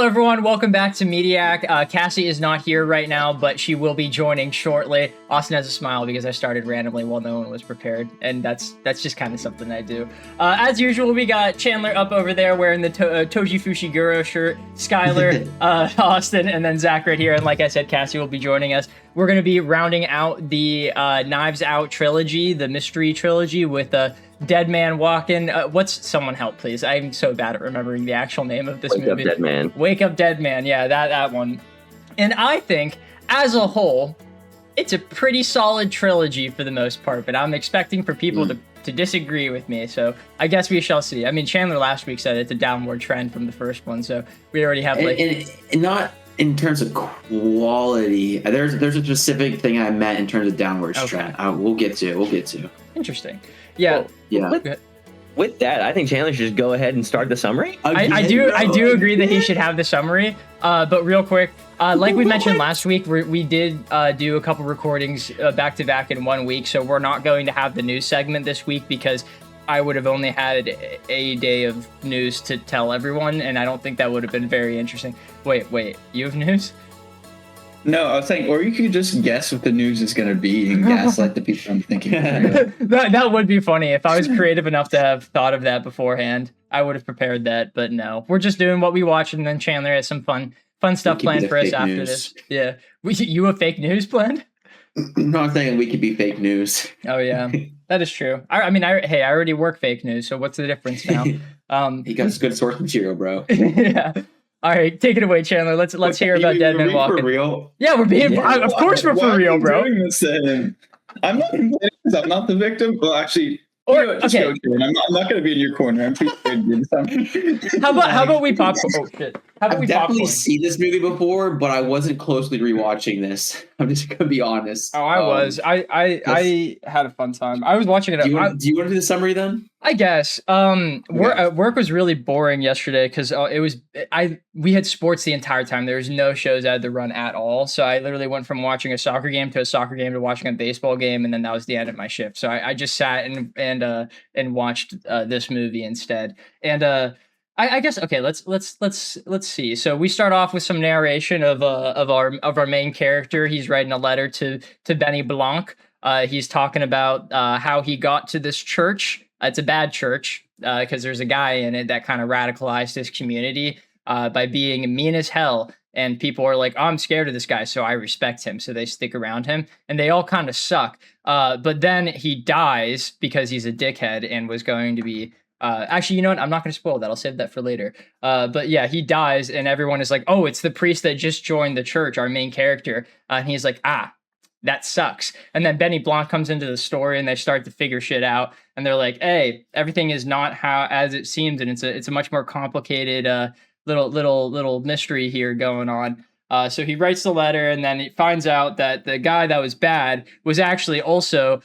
everyone, welcome back to Mediak. Cassie is not here right now, but she will be joining shortly. Austin has a smile because I started randomly while no one was prepared, and that's just kind of something I do. As usual, we got Chandler up over there wearing the Toji Fushiguro shirt, Skylar, Austin, and then Zach right here. And like I said, Cassie will be joining us. We're going to be rounding out the Knives Out trilogy, the mystery trilogy, with Dead Man Walking. What's someone help, please? I'm so bad at remembering the actual name of this movie. Wake Up Dead Man. Wake Up Dead Man. Yeah, that one. And I think, as a whole, it's a pretty solid trilogy for the most part. But I'm expecting for people to disagree with me. So I guess we shall see. I mean, Chandler last week said it's a downward trend from the first one. So we already have like... And not in terms of quality. There's a specific thing I meant in terms of downward trend. We'll get to. Interesting. Yeah. Well, yeah. With that, I think Chandler should just go ahead and start the summary. I do agree that he should have the summary. But real quick, like we mentioned last week, we did do a couple recordings back to back in 1 week. So we're not going to have the news segment this week because I would have only had a day of news to tell everyone, and I don't think that would have been very interesting. Wait, you have news? No, I was saying, or you could just guess what the news is going to be and gaslight the people I'm thinking. That would be funny. If I was creative enough to have thought of that beforehand, I would have prepared that, but no. We're just doing what we watch, and then Chandler has some fun stuff planned for us after this. Yeah. You have fake news planned? No, I'm saying we could be fake news. Oh, yeah. That is true. I already work fake news, so what's the difference now? He got good source material, bro. Yeah. All right, take it away, Chandler. Let's hear about Dead Man Walking. For real? Yeah, we're being. Of course, we're for real, bro. I'm not because I'm not the victim. Well, actually, okay. I'm not going to be in your corner. I'm pretty scared. How about we pop? Oh shit! How about we popcorn? I've definitely seen this movie before, but I wasn't closely rewatching this. I'm just going to be honest. Oh, I was. I had a fun time. I was watching it. Do you want to do the summary then? I guess. Work was really boring yesterday because we had sports the entire time. There was no shows I had to run at all. So I literally went from watching a soccer game to a soccer game to watching a baseball game, and then that was the end of my shift. So I just sat and watched this movie instead. And I guess let's see. So we start off with some narration of our main character. He's writing a letter to Benny Blanc. He's talking about how he got to this church. It's a bad church because there's a guy in it that kind of radicalized his community by being mean as hell. And people are like, oh, I'm scared of this guy, so I respect him. So they stick around him. And they all kind of suck. But then he dies because he's a dickhead and was going to be... actually, you know what? I'm not going to spoil that. I'll save that for later. But yeah, he dies and everyone is like, oh, it's the priest that just joined the church, our main character. And he's like, that sucks. And then Benny Blanc comes into the story and they start to figure shit out. And they're like, hey, everything is not as it seems. And it's a much more complicated little mystery here going on. So he writes the letter and then he finds out that the guy that was bad was actually also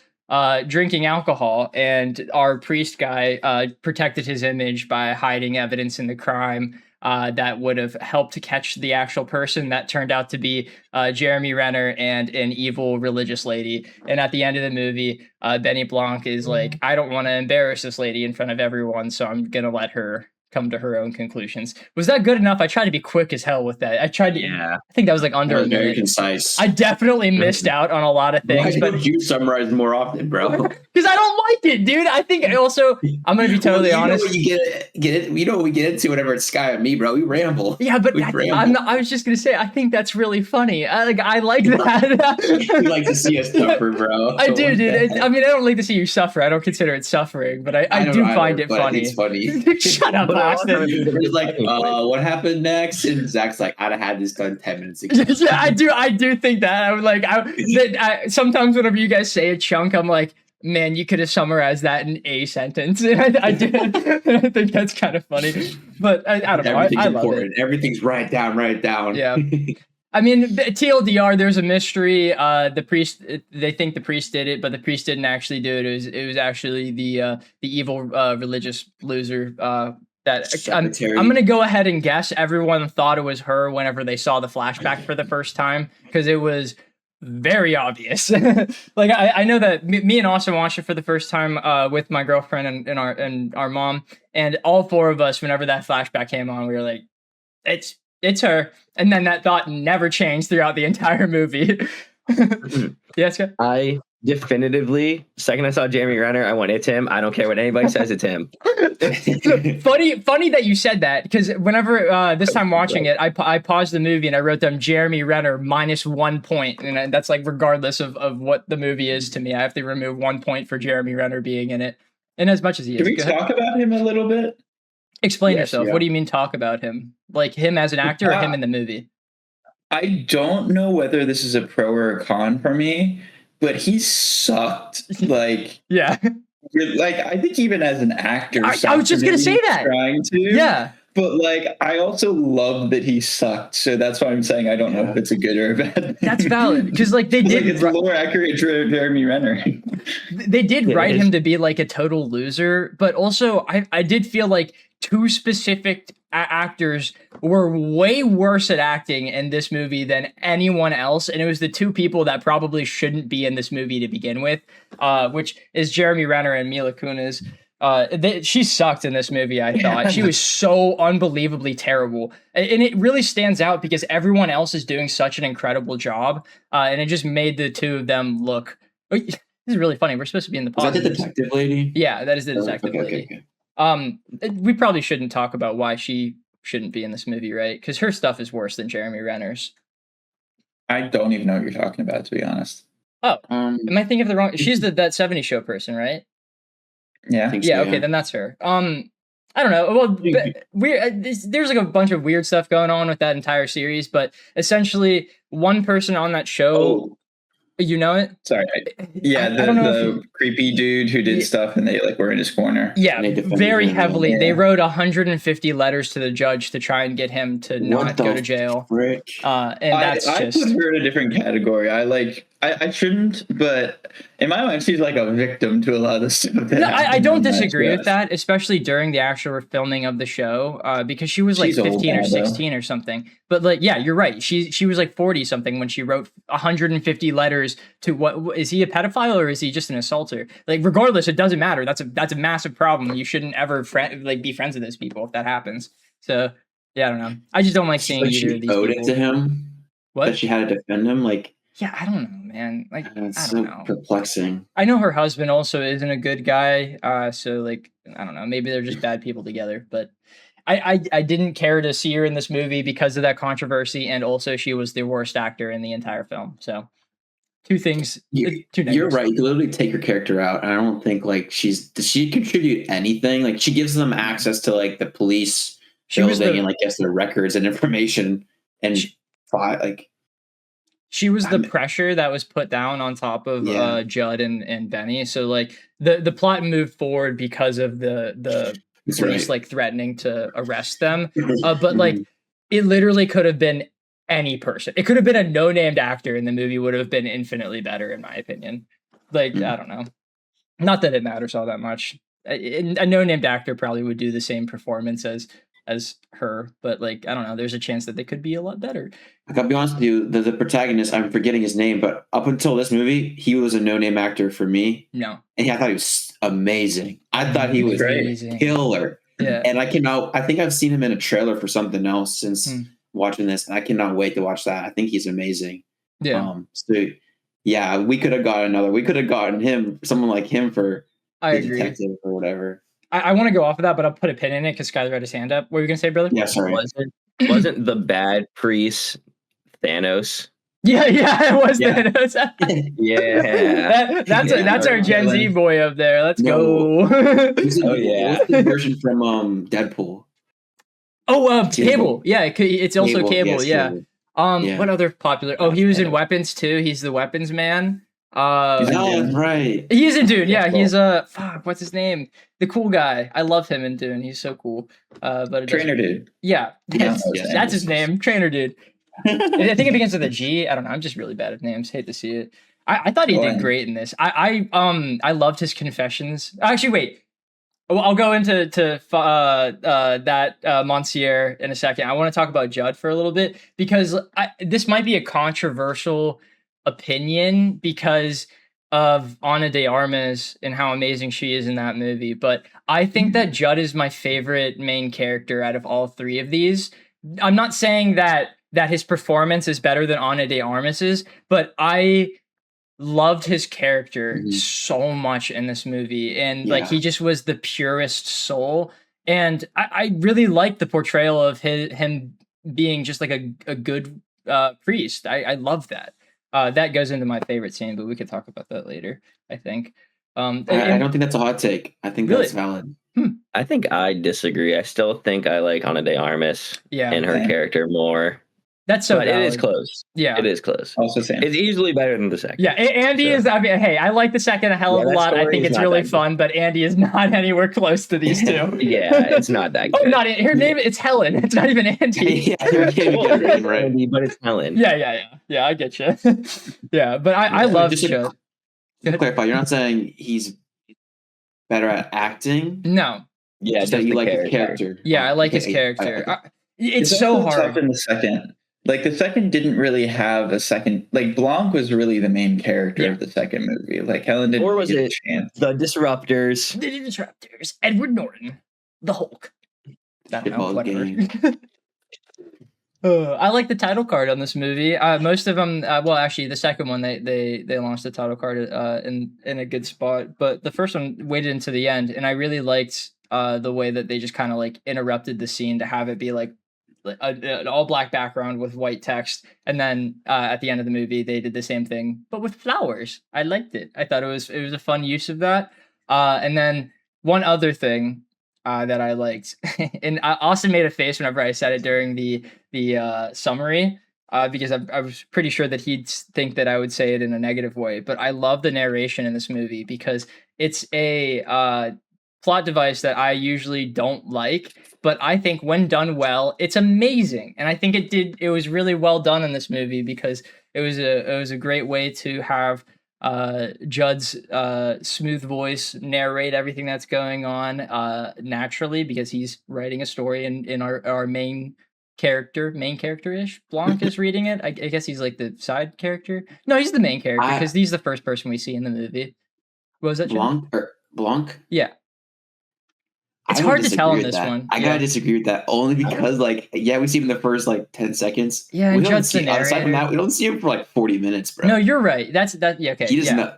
drinking alcohol, and our priest guy protected his image by hiding evidence in the crime that would have helped to catch the actual person. That turned out to be Jeremy Renner and an evil religious lady. And at the end of the movie, Benny Blanc is like, I don't want to embarrass this lady in front of everyone, so I'm going to let her come to her own conclusions. Was that good enough? I tried to be quick as hell with that. I tried to. Yeah. I think that was like under a minute. Very concise. I definitely missed out on a lot of things. Why don't you summarize more often, bro? Because I don't like it, dude. I think also I'm gonna be totally honest. You know what we get into whenever it's Sky and me, bro. We ramble. Yeah, but I was just gonna say I think that's really funny. I like that. You like to see us suffer, bro. I do, dude. I mean, I don't like to see you suffer. I don't consider it suffering, but I do find it funny. It's funny. Shut up. It's like, what happened next? And Zach's like, I'd have had this done 10 minutes ago. Yeah, I do think that. I'm like, sometimes whenever you guys say a chunk, I'm like, man, you could have summarized that in a sentence. And I did. I think that's kind of funny. But I don't know. Everything's I love important. It. Everything's write it down. Yeah. I mean, TLDR, there's a mystery. The priest, they think the priest did it, but the priest didn't actually do it. It was actually the evil religious loser. I'm going to go ahead and guess everyone thought it was her whenever they saw the flashback for the first time, because it was very obvious. Like I know that me and Austin watched it for the first time with my girlfriend and our mom, and all four of us, whenever that flashback came on, we were like, it's her. And then that thought never changed throughout the entire movie. Yes, Scott? I definitively, second I saw Jeremy Renner, I went, it's him. I don't care what anybody says, it's him. Funny that you said that, because whenever this time watching it, I paused the movie and I wrote down Jeremy Renner -1 point, and that's like regardless of what the movie is to me, I have to remove 1 point for Jeremy Renner being in it, and as much as he is. Can we talk about him a little bit? Explain Yes, yourself. yeah. What do you mean talk about him? Like him as an actor or him in the movie? I don't know whether this is a pro or a con for me, but he sucked. Like, Yeah. like I think even as an actor, I was just gonna say that. Trying to, Yeah. But like, I also love that he sucked, so that's why I'm saying I don't know if it's a good or a bad thing. That's valid, because like they did. Like, it's more accurate to Jeremy Renner. They did Yeah, write it him is. to be like a total loser, but also I did feel like two specific actors were way worse at acting in this movie than anyone else, and it was the two people that probably shouldn't be in this movie to begin with, which is Jeremy Renner and Mila Kunis. She sucked in this movie, I thought. She was so unbelievably terrible. And it really stands out because everyone else is doing such an incredible job, and it just made the two of them look... This is really funny. We're supposed to be in the Is that the positives. detective lady? Yeah, that is the detective okay, lady. okay. We probably shouldn't talk about why she shouldn't be in this movie, right? Because her stuff is worse than Jeremy Renner's. I don't even know what you're talking about, to be honest. Oh, Um, am I thinking of the wrong... She's that 70s show person, right? Yeah. I think so, Yeah, okay, then that's her. I don't know. Well, there's like a bunch of weird stuff going on with that entire series, but essentially, one person on that show, Oh, you know it? sorry. Yeah, I don't know if the creepy dude who did stuff and they like were in his corner. Yeah, And they defended very him, heavily. yeah. They wrote 150 letters to the judge to try and get him to What not the go to jail. frick? And that's I just... put her in a different category. I shouldn't, but in my mind, she's like a victim to a lot of the stuff. That No, I happened don't on that disagree show. with that, especially during the actual filming of the show, because she was like She's old 15 or now, though. 16 or something. But like, yeah, you're right. She was like 40 something when she wrote 150 letters to what is he a pedophile or is he just an assaulter? Like, regardless, it doesn't matter. That's a massive problem. You shouldn't ever be friends with those people if that happens. So yeah, I don't know. I just don't like seeing Like either she of these owed people. it to him What? that she had to defend him. Like, Yeah, I don't know, man. Like, it's I so don't know. perplexing. I know her husband also isn't a good guy, so like I don't know, maybe they're just bad people together. But I didn't care to see her in this movie because of that controversy, and also she was the worst actor in the entire film. So two things. Two You're negatives. right. You can literally take her character out, and I don't think like does she contribute anything? Like she gives them access to like the police She was building the and like gets their records and information and like she was the pressure that was put down on top of Yeah. Judd and Benny. So like the plot moved forward because of the That's police right. like threatening to arrest them. But like it literally could have been any person. It could have been a no-named actor, and the movie would have been infinitely better, in my opinion. Like I don't know. Not that it matters all that much. A no-named actor probably would do the same performance as her, but like I don't know. There's a chance that they could be a lot better. I gotta be honest with you, the protagonist, I'm forgetting his name, but up until this movie, he was a no-name actor for me, No, and I thought he was amazing. I thought he was amazing. killer. Yeah. And I think I've seen him in a trailer for something else since watching this, and I cannot wait to watch that. I think he's amazing. Yeah. So yeah, we could have gotten him, someone like him for I the agree. detective or whatever. I want to go off of that, but I'll put a pin in it because Skyler had his hand up. What were you gonna say, brother? Yeah, sorry. Wasn't the bad priest Thanos? Yeah, it was Yeah. Thanos. Yeah. That's our Gen Z boy up there. Let's No. go. Oh, yeah. What's the version from Deadpool? Cable. Yeah, it's also Cable. yes, Yeah. Cable. Yeah. What other popular? Oh, he was in Weapons too. He's the Weapons Man. He's in Oh, Dune. that's right. He's in Dune. Yeah, Cool. he's what's his name? The cool guy. I love him in Dune. He's so cool. But it Trainer doesn't- dude. Yeah, Yes, that's his name. Trainer dude. I think it begins with a G. I don't know. I'm just really bad at names. Hate to see it. I thought he did great in this. I loved his confessions. Actually, wait. I'll go into that Monsieur in a second. I want to talk about Judd for a little bit because this might be a controversial opinion because of Ana de Armas and how amazing she is in that movie. But I think that Judd is my favorite main character out of all three of these. I'm not saying that his performance is better than Ana de Armas's, but I loved his character so much in this movie, and like he just was the purest soul. And I really liked the portrayal of him being just like a good priest. I love that. That goes into my favorite scene, but we could talk about that later, I think. I don't think that's a hot take. I think Really? that's valid. I think I disagree. I still think I like Ana de Armas and her character more. That's so but valid. it is close. Yeah. It is close. Also same. It's easily better than the second. Yeah, Andy is. I mean, hey, I like the second a hell of a that lot. I story think is it's not really that fun, but Andy is not anywhere close to these two. Yeah, it's not that good. Oh, not her name. It's Helen. It's not even Andy. Yeah, you can't even get her name right. Andy, but it's Helen. Yeah. I get you. Yeah, but I love the show. To clarify, you're not saying he's better at acting. No. Yeah, just that you like his character. Yeah, I like his character. It's so also hard. tough in the second. Like the second didn't really have a second. Like Blanc was really the main character of the second movie. Like Helen didn't. Or was get a it chance. The Disruptors? The Disruptors. Edward Norton, the Hulk. I don't know, whatever. I like the title card on this movie. Most of them, well, actually, the second one they launched the title card in a good spot, but the first one waited into the end, and I really liked the way that they just kind of like interrupted the scene to have it be like an all black background with white text, and then at the end of the movie they did the same thing but with flowers. I liked it. I thought it was a fun use of that. And then one other thing that I liked, and Austin made a face whenever I said it during the summary, because I was pretty sure that he'd think that I would say it in a negative way. But I love the narration in this movie because it's a plot device that I usually don't like, but I think when done well, it's amazing. And I think it was really well done in this movie because it was a great way to have Judd's smooth voice narrate everything that's going on naturally, because he's writing a story in our main character-ish. Blanc is reading it. I guess he's like the side character. No, he's the main character because he's the first person we see in the movie. What was that? Blanc? Yeah. It's hard to tell in this one. I gotta disagree with that only because, like, we see him in the first 10 seconds. Yeah, we Judd's the narrator. Aside from that, we don't see him for 40 minutes, bro. No, you're right. That's that. Yeah, okay. He doesn't know.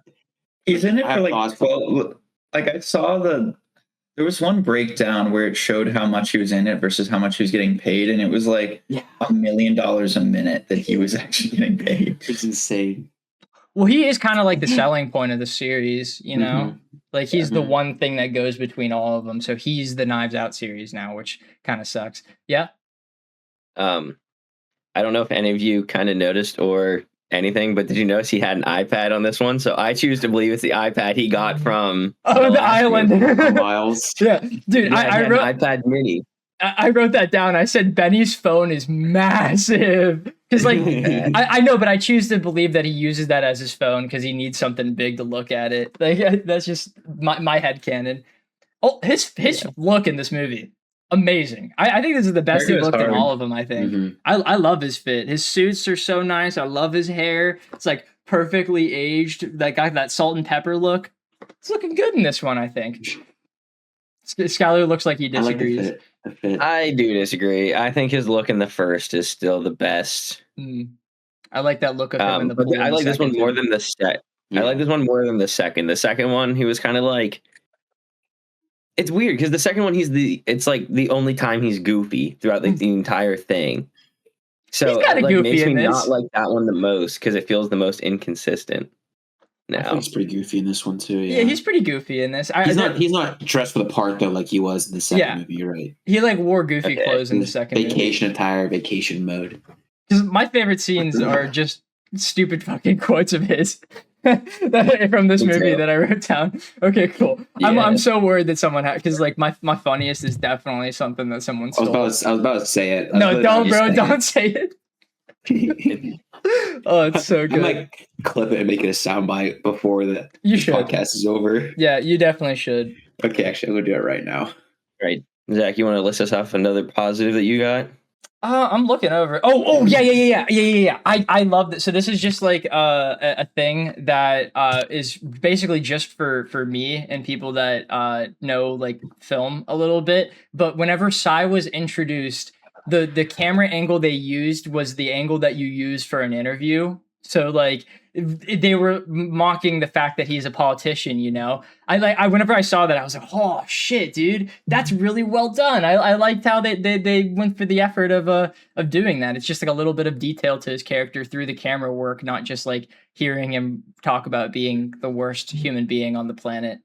He's in it for 12. Like I saw there was one breakdown where it showed how much he was in it versus how much he was getting paid, and it was like $1 million a minute that he was actually getting paid. It's insane. Well, he is kind of like the selling point of the series, you know? Like, he's the one thing that goes between all of them. So he's the Knives Out series now, which kind of sucks. Yeah? I don't know if any of you kind of noticed or anything, but did you notice he had an iPad on this one? So I choose to believe it's the iPad he got from the island. Miles. Yeah. Dude, I wrote an iPad mini. I wrote that down. I said Benny's phone is massive. Because, like, I know, but I choose to believe that he uses that as his phone because he needs something big to look at it. Like, that's just my headcanon. Oh, his look in this movie, amazing. I think this is the best he looked in all of them, I think. I love his fit. His suits are so nice. I love his hair. It's, like, perfectly aged. That got that salt and pepper look. It's looking good in this one, I think. Skylar looks like he disagrees. I like the fit. I do disagree. I think his look in the first is still the best. I like that look of him in the pool. I like this one more than the set. I like this one more than the second. The second one, he was kind of like. It's weird because the second one, it's like the only time he's goofy throughout the entire thing. So he's it goofy makes me in this. not like that one the most because it feels the most inconsistent. I think he's pretty goofy in this one too. Yeah, he's pretty goofy in this. He's not dressed for the part though, like he was in the second movie. You're right. He wore goofy clothes in the second vacation attire, vacation mode. Because my favorite scenes are just stupid fucking quotes of his from this movie that I wrote down. Okay, cool. Yeah. I'm so worried that someone because like my funniest is definitely something that someone stole. I was about to say it. No, don't, bro. Don't say it. Oh, it's so good. I might clip it and make it a soundbite before the podcast is over. Yeah, you definitely should. Okay, actually, I'm gonna do it right now. Right, Zach, you want to list us off another positive that you got? I'm looking over. Yeah. I love this. So this is just like a thing that is basically just for me and people that know like film a little bit. But whenever Sai was introduced, the camera angle they used was the angle that you use for an interview. So like they were mocking the fact that he's a politician, you know. I whenever I saw that, I was like, oh shit, dude, that's really well done. I liked how they went for the effort of doing that. It's just like a little bit of detail to his character through the camera work, not just like hearing him talk about being the worst human being on the planet.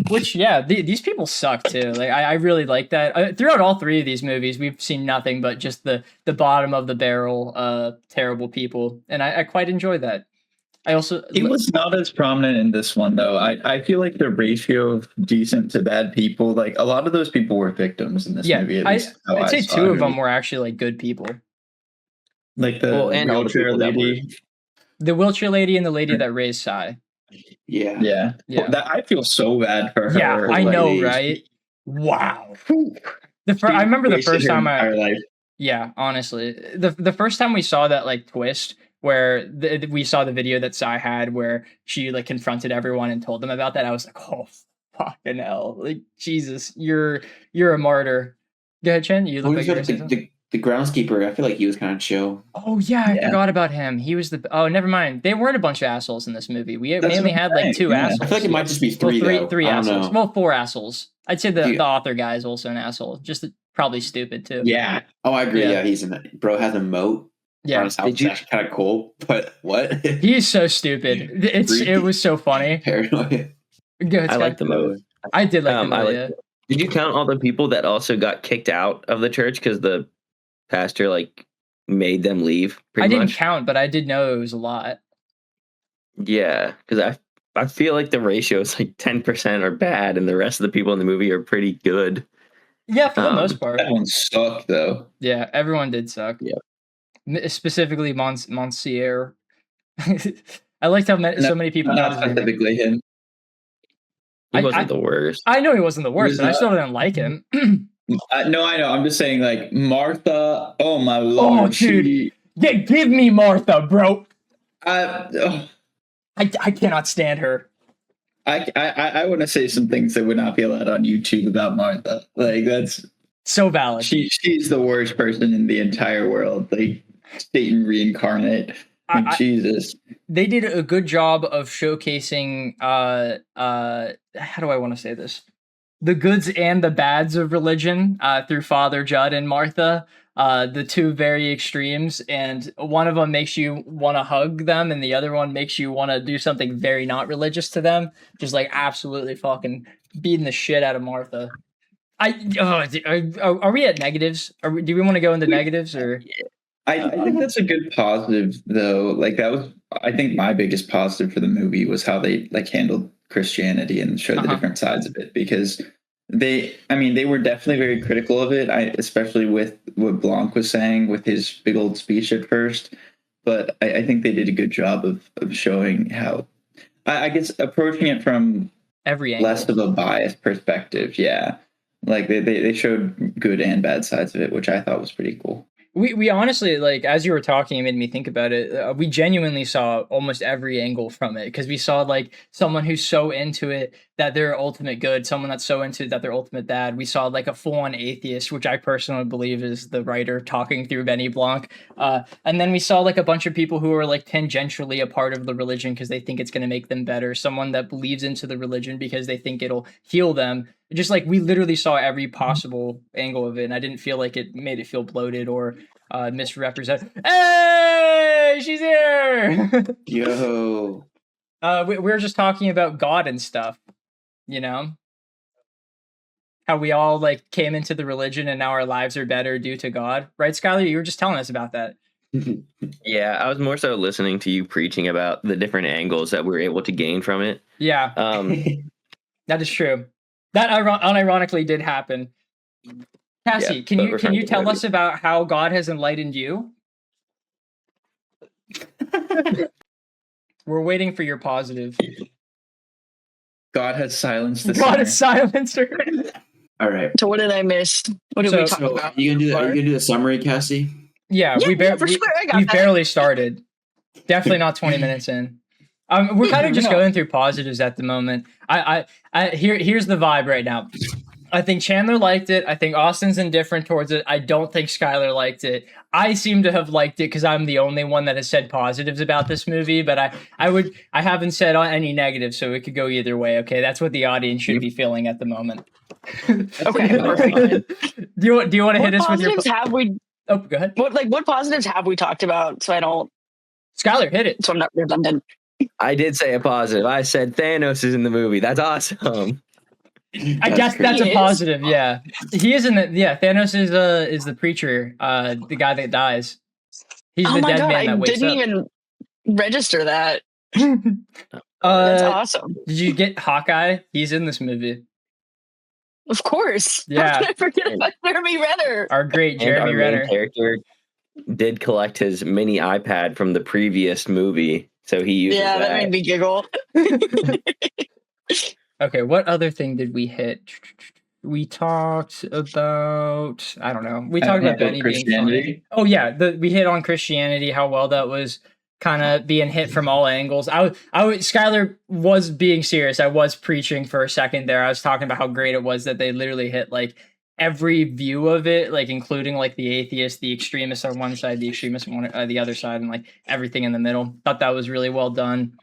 Which these people suck too. Like I really like that. Throughout all three of these movies, we've seen nothing but just the bottom of the barrel, terrible people, and I quite enjoy that. I also he was not as prominent in this one though. I feel like the ratio of decent to bad people, like a lot of those people were victims in this movie. I'd say two of them were actually like good people. Like the wheelchair lady, and the lady that raised Sai. Yeah. That I feel so bad for her. Yeah, I know, right? Wow. I remember the first time Yeah, honestly, the first time we saw that like twist where we saw the video that Sai had where she like confronted everyone and told them about that, I was like, oh fucking hell, like Jesus, you're a martyr. Go ahead, Chen. You look like the groundskeeper. I feel like he was kind of chill. Oh yeah, I forgot about him. He was never mind. They weren't a bunch of assholes in this movie. We mainly had like two assholes. I feel like it might just be three. Three assholes. Well, four assholes. I'd say the author guy is also an asshole. Just probably stupid too. Yeah. Oh, I agree. Yeah, he's bro has a moat. Yeah, it's actually kind of cool. But what? He is so stupid. It was so funny. Paranoid. I like the moat. I did like the moat. Did you count all the people that also got kicked out of the church because the pastor like made them leave? I didn't count, but I did know it was a lot. Yeah, because I feel like the ratio is like 10% are bad, and the rest of the people in the movie are pretty good. Yeah, for the most part. Everyone sucked though. Yeah, everyone did suck. Yeah, specifically Monsieur. I liked how so many people. Not specifically him. He wasn't the worst. I know he wasn't the worst, but I still didn't like him. No, I know. I'm just saying, like Martha. Oh my lord! Oh, dude, give me Martha, bro. I cannot stand her. I want to say some things that would not be allowed on YouTube about Martha. Like that's so valid. She's the worst person in the entire world. Like Satan reincarnate. Jesus. They did a good job of showcasing how do I want to say this? The goods and the bads of religion through Father Judd and Martha, the two very extremes, and one of them makes you want to hug them, and the other one makes you want to do something very not religious to them, just like absolutely fucking beating the shit out of Martha. Are we at negatives? Do we want to go into negatives or? I think that's a good positive though. Like that was, I think my biggest positive for the movie was how they like handled Christianity and showed the different sides of it, because they were definitely very critical of it. Especially with what Blanc was saying with his big old speech at first, but I think they did a good job of showing how, I guess, approaching it from every angle. Less of a biased perspective. Yeah. Like they showed good and bad sides of it, which I thought was pretty cool. We honestly, like, as you were talking, it made me think about it. We genuinely saw almost every angle from it, because we saw like someone who's so into it that they're ultimate good, someone that's so into it that they're ultimate bad. We saw like a full-on atheist, which I personally believe is the writer talking through Benny Blanc. And then we saw like a bunch of people who are like tangentially a part of the religion because they think it's going to make them better. Someone that believes into the religion because they think it'll heal them. Just like we literally saw every possible angle of it, and I didn't feel like it made it feel bloated or misrepresent. Hey, she's here! Yo. We were just talking about God and stuff, you know? How we all like came into the religion and now our lives are better due to God. Right, Skylar? You were just telling us about that. Yeah, I was more so listening to you preaching about the different angles that we were able to gain from it. Yeah. That is true. That unironically did happen. Cassie, yeah, can you tell us about how God has enlightened you? We're waiting for your positive. God has silenced the God has silenced her. All right. So what did I miss? What did we talk about? You gonna do the summary, Cassie? Yeah, we barely started. Definitely not 20 minutes in. We're kind of just going through positives at the moment. Here's the vibe right now. I think Chandler liked it. I think Austin's indifferent towards it. I don't think Skylar liked it. I seem to have liked it because I'm the only one that has said positives about this movie, but I haven't said any negatives, so it could go either way. Okay, that's what the audience should be feeling at the moment. Okay, perfect. Do you want to hit us with your positives have we? Oh, go ahead. What positives have we talked about? So I don't. Skylar, hit it. So I'm not redundant. I did say a positive. I said Thanos is in the movie. That's awesome. I guess that's a positive. Yeah, he is in the. Yeah, Thanos is the preacher, the guy that dies. He's the dead man that wakes up. I didn't even register that. That's awesome. Did you get Hawkeye? He's in this movie. Of course. Yeah. How can I forget about Jeremy Renner? Our great Jeremy Renner. Main character did collect his mini iPad from the previous movie, so he uses that. Yeah, that made me giggle. Okay, what other thing did we hit? We talked about, I don't know. We talked about Benny being funny. Oh yeah, we hit on Christianity, how well that was kind of being hit from all angles. Skylar was being serious. I was preaching for a second there. I was talking about how great it was that they literally hit like every view of it, like including like the atheist, the extremist on one side, the extremist on the other side, and like everything in the middle. Thought that was really well done.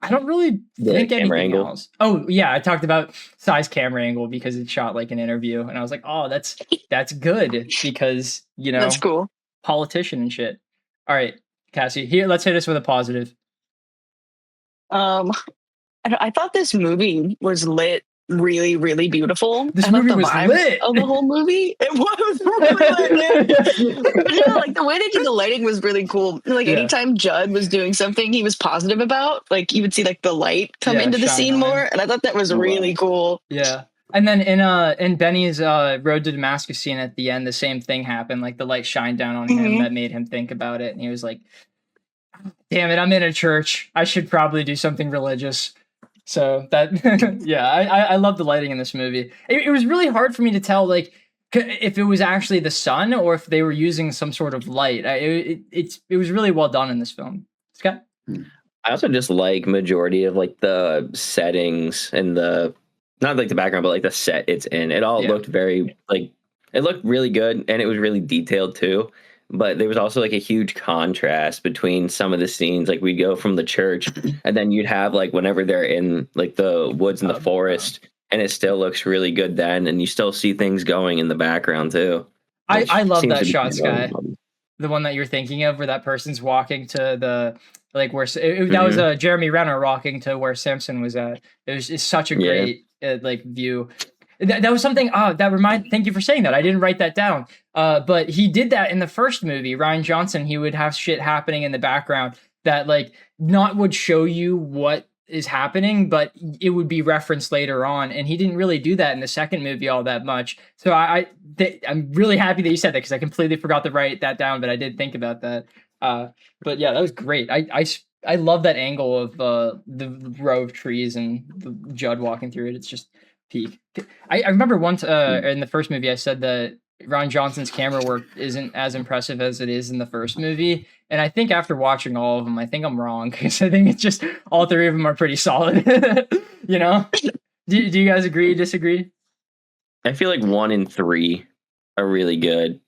I don't really think anything else. Oh yeah, I talked about size camera angle because it shot like an interview, and I was like, oh, that's good because that's cool. Politician and shit. All right, Cassie, here, let's hit us with a positive. I thought this movie was lit really, really beautiful. This movie was lit of the whole movie. It was really lit. Yeah, like the way they did the lighting was really cool. Like anytime Judd was doing something he was positive about, like you would see like the light come into the scene more, and I thought that was really cool. Yeah. And then in Benny's Road to Damascus scene at the end, the same thing happened. Like the light shined down on him that made him think about it, and he was like, "Damn it, I'm in a church. I should probably do something religious." So that, yeah, I love the lighting in this movie. It was really hard for me to tell, like, if it was actually the sun or if they were using some sort of light. It was really well done in this film. Scott? I also just like majority of like the settings and not like the background, but like the set it's in. It all looked very like, it looked really good and it was really detailed too. But there was also like a huge contrast between some of the scenes. Like we'd go from the church and then you'd have like whenever they're in like the woods and the forest and it still looks really good then. And you still see things going in the background too. I love that shot, Sky. The one that you're thinking of where that person's walking to the, like where that was Jeremy Renner walking to where Simpson was at. It's such a great like view. That was something thank you for saying that. I didn't write that down. But he did that in the first movie. Rian Johnson, he would have shit happening in the background that like not would show you what is happening, but it would be referenced later on. And he didn't really do that in the second movie all that much. So I'm really happy that you said that because I completely forgot to write that down, but I did think about that. But yeah, that was great. I love that angle of the row of trees and the Judd walking through it. It's just peak. I remember once in the first movie I said that Ron Johnson's camera work isn't as impressive as it is in the first movie, and I think after watching all of them, I think I'm wrong because I think it's just all three of them are pretty solid. You know, do you guys agree? Disagree? I feel like 1 and 3 are really good.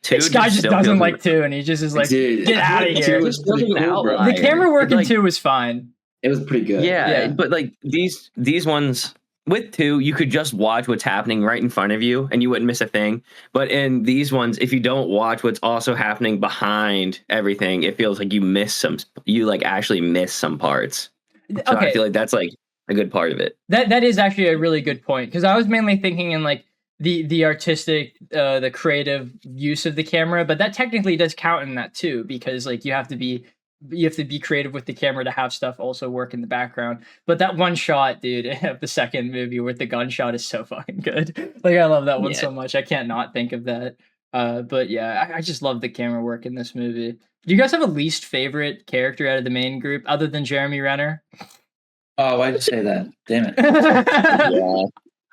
2 this guy just doesn't like 2, and he just is like, get out of here. The camera work in 2 was fine. It was pretty good. Yeah, but like these ones. With 2, you could just watch what's happening right in front of you and you wouldn't miss a thing. But in these ones, if you don't watch what's also happening behind everything, it feels like you like actually miss some parts. So I feel like that's like a good part of it. That is actually a really good point because I was mainly thinking in like the artistic, the creative use of the camera, but that technically does count in that too because like you have to be creative with the camera to have stuff also work in the background. But that one shot, dude, of the second movie with the gunshot is so fucking good. Like I love that one so much. I can't not think of that. But yeah, I just love the camera work in this movie. Do you guys have a least favorite character out of the main group other than Jeremy Renner? Oh, why'd you say that? Damn it. Yeah.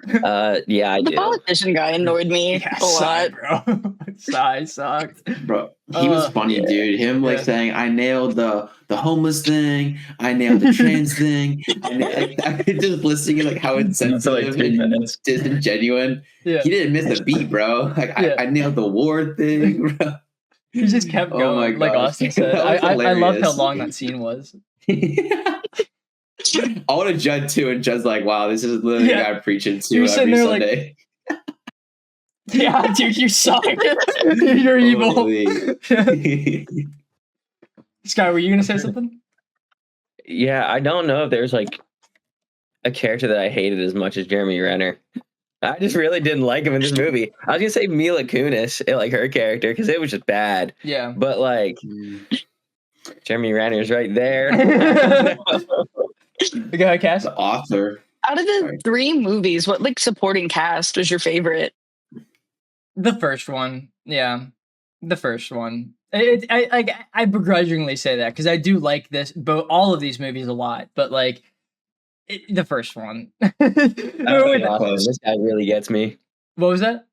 Yeah, I The do. politician guy annoyed me a lot. Bro. Sigh sucked. Bro, he was funny, dude. Him like saying, "I nailed the homeless thing. I nailed the trans thing." And I just listening to like how insensitive like 3 minutes. Disingenuine. Yeah. He didn't miss a beat, bro. Like I nailed the war thing, bro. He just kept going. Oh my like gosh. Austin said. I loved how long that scene was. I want to Judd too, and Judd's like, "Wow, this is literally the guy preaching to every Sunday." Yeah, dude, you suck. You're evil. Sky, were you gonna say something? Yeah, I don't know if there's like a character that I hated as much as Jeremy Renner. I just really didn't like him in this movie. I was gonna say Mila Kunis, like her character, because it was just bad. Yeah. But like Jeremy Renner's right there. Go ahead, Cass. The author. Out of the 3 movies, what like supporting cast was your favorite? The first one, yeah, the first one. I begrudgingly say that because I do like all of these movies a lot, but like the first one. This guy really gets me. What was that?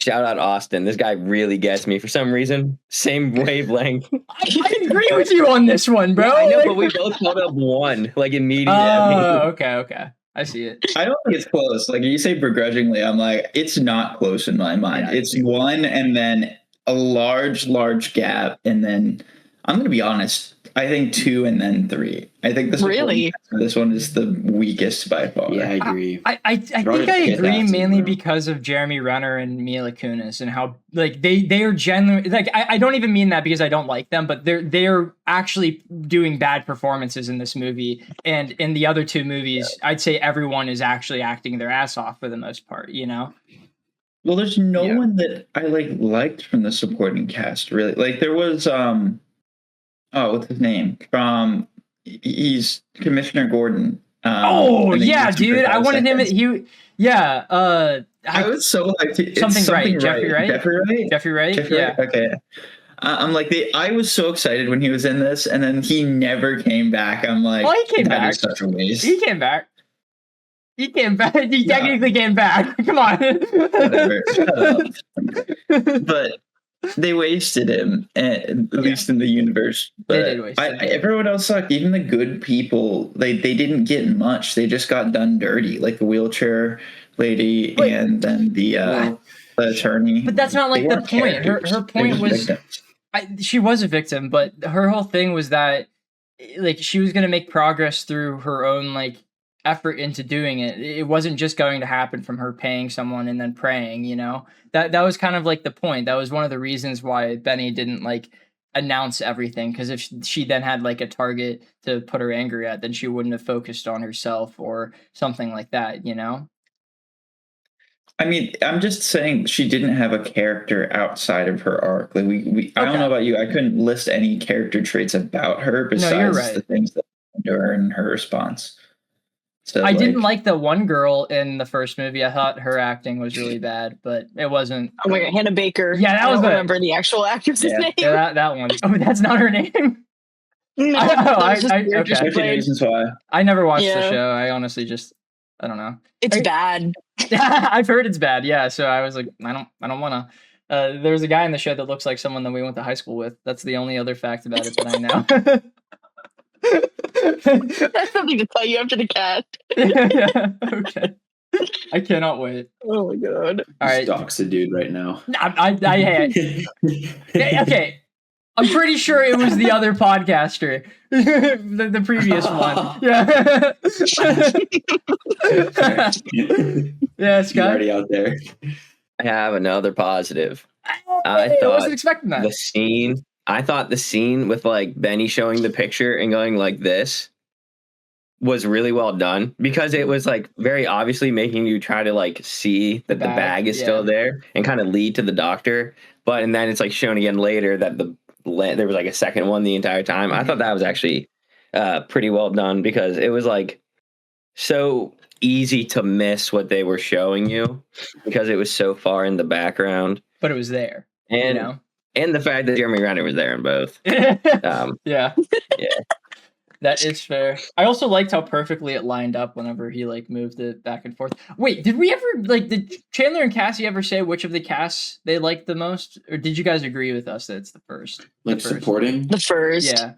Shout out Austin. This guy really gets me for some reason. Same wavelength. I agree with you on this one, bro. Yeah, I know, but we both held up one like immediately. Oh, okay. I see it. I don't think it's close. Like you say begrudgingly, I'm like, it's not close in my mind. Yeah, it's one and then a large gap. And then I'm going to be honest. I think 2 and then 3. I think this one is the weakest by far. Yeah, I agree. I think I agree mainly because of Jeremy Renner and Mila Kunis and how like they are genuinely like I don't even mean that because I don't like them, but they're actually doing bad performances in this movie, and in the other 2 movies, I'd say everyone is actually acting their ass off for the most part. You know. Well, there's no one that I liked from the supporting cast really. Like there was what's his name? He's Commissioner Gordon. Dude. I wanted him. I was so like something right. Jeffrey Wright. Jeffrey Wright. Yeah. Okay. I'm like I was so excited when he was in this, and then he never came back. I'm like, he came back. Such a waste. He came back. He technically came back. Come on. Whatever. Shut up. But they wasted him, at least in the universe. But they did waste him. Everyone else sucked. Even the good people, they didn't get much. They just got done dirty, like the wheelchair lady and then the attorney. But that's not like the point. Her point was she was a victim, but her whole thing was that like she was going to make progress through her own like effort into doing it. It wasn't just going to happen from her paying someone and then praying, you know. That was kind of like the point. That was one of the reasons why Benny didn't like announce everything, because if she then had like a target to put her anger at, then she wouldn't have focused on herself or something like that, you know. I mean, I'm just saying she didn't have a character outside of her arc. Like I don't know about you. I couldn't list any character traits about her besides the things that happened to her and her response. So, I didn't like the one girl in the first movie. I thought her acting was really bad, but it wasn't. Oh my God, Hannah Baker. Yeah, that was. I don't remember the actual actress's name. Yeah, that one. Oh, that's not her name. No, okay. Reasons why. I never watched the show. I honestly just, I don't know. It's bad. I've heard it's bad. Yeah, so I was like, I don't want to. There's a guy in the show that looks like someone that we went to high school with. That's the only other fact about it that I know. That's something to tell you after the cast. Yeah, okay. I cannot wait. Oh my God. All right. Stalks a dude right now. Okay. I'm pretty sure it was the other podcaster. the previous one. Yeah. Yeah, Scott. You're already out there. I have another positive. I wasn't expecting that. I thought the scene with like Benny showing the picture and going like this was really well done, because it was like very obviously making you try to like see that the bag is still there and kind of lead to the doctor. And then it's like shown again later that there was like a second one the entire time. I thought that was actually pretty well done, because it was like so easy to miss what they were showing you because it was so far in the background. But it was there. And you know? And the fact that Jeremy Renner was there in both. Yeah. That is fair. I also liked how perfectly it lined up whenever he like moved it back and forth. Wait, did we ever did Chandler and Cassie ever say which of the casts they liked the most, or did you guys agree with us that it's the first? Like supporting the first, yeah,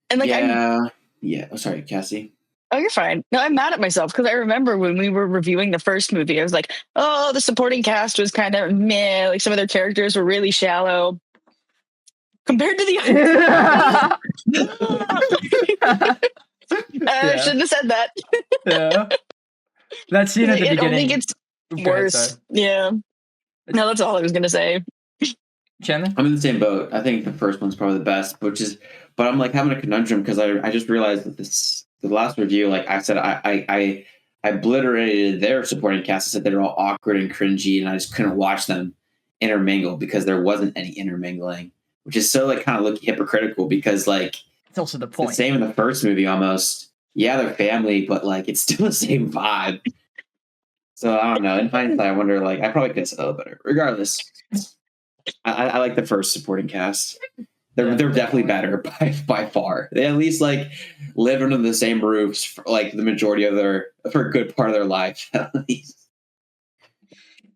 and like yeah. Oh, sorry, Cassie. Oh, you're fine. No, I'm mad at myself because I remember when we were reviewing the first movie, I was like, oh, the supporting cast was kind of meh. Like some of their characters were really shallow compared to the I shouldn't have said that. Yeah. That scene at the beginning. It only gets worse. Yeah. No, that's all I was going to say. Chandler? I'm in the same boat. I think the first one's probably the best, but I'm like having a conundrum because I just realized that the last review, like I said, I obliterated their supporting cast. I said they're all awkward and cringy, and I just couldn't watch them intermingle because there wasn't any intermingling, which is so like kind of looking hypocritical because like it's also the point. It's the same in the first movie almost. Yeah, they're family, but like it's still the same vibe. So I don't know. In hindsight, I wonder like I probably could have said a little better. Regardless, I like the first supporting cast. They're definitely better by far. They at least like live under the same roofs for like the majority of for a good part of their life at least.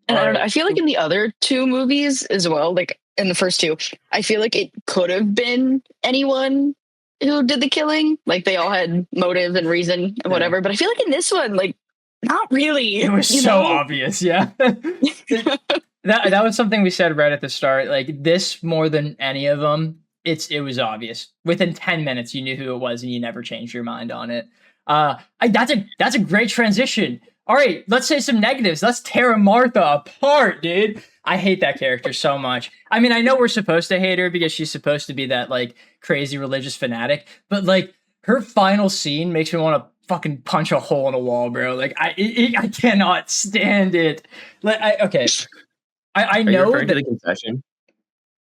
And I don't know. I feel like in the other two movies as well, like in the first two, I feel like it could have been anyone who did the killing. Like they all had motive and reason and whatever. But I feel like in this one, like not really. It was so obvious. Yeah. That was something we said right at the start. Like this more than any of them. It was obvious. Within 10 minutes, you knew who it was, and you never changed your mind on it. That's a great transition. All right, let's say some negatives. Let's tear Martha apart, dude. I hate that character so much. I mean, I know we're supposed to hate her because she's supposed to be that like crazy religious fanatic, but like her final scene makes me want to fucking punch a hole in a wall, bro. Like I cannot stand it. Like I know. Are you referring to the confession?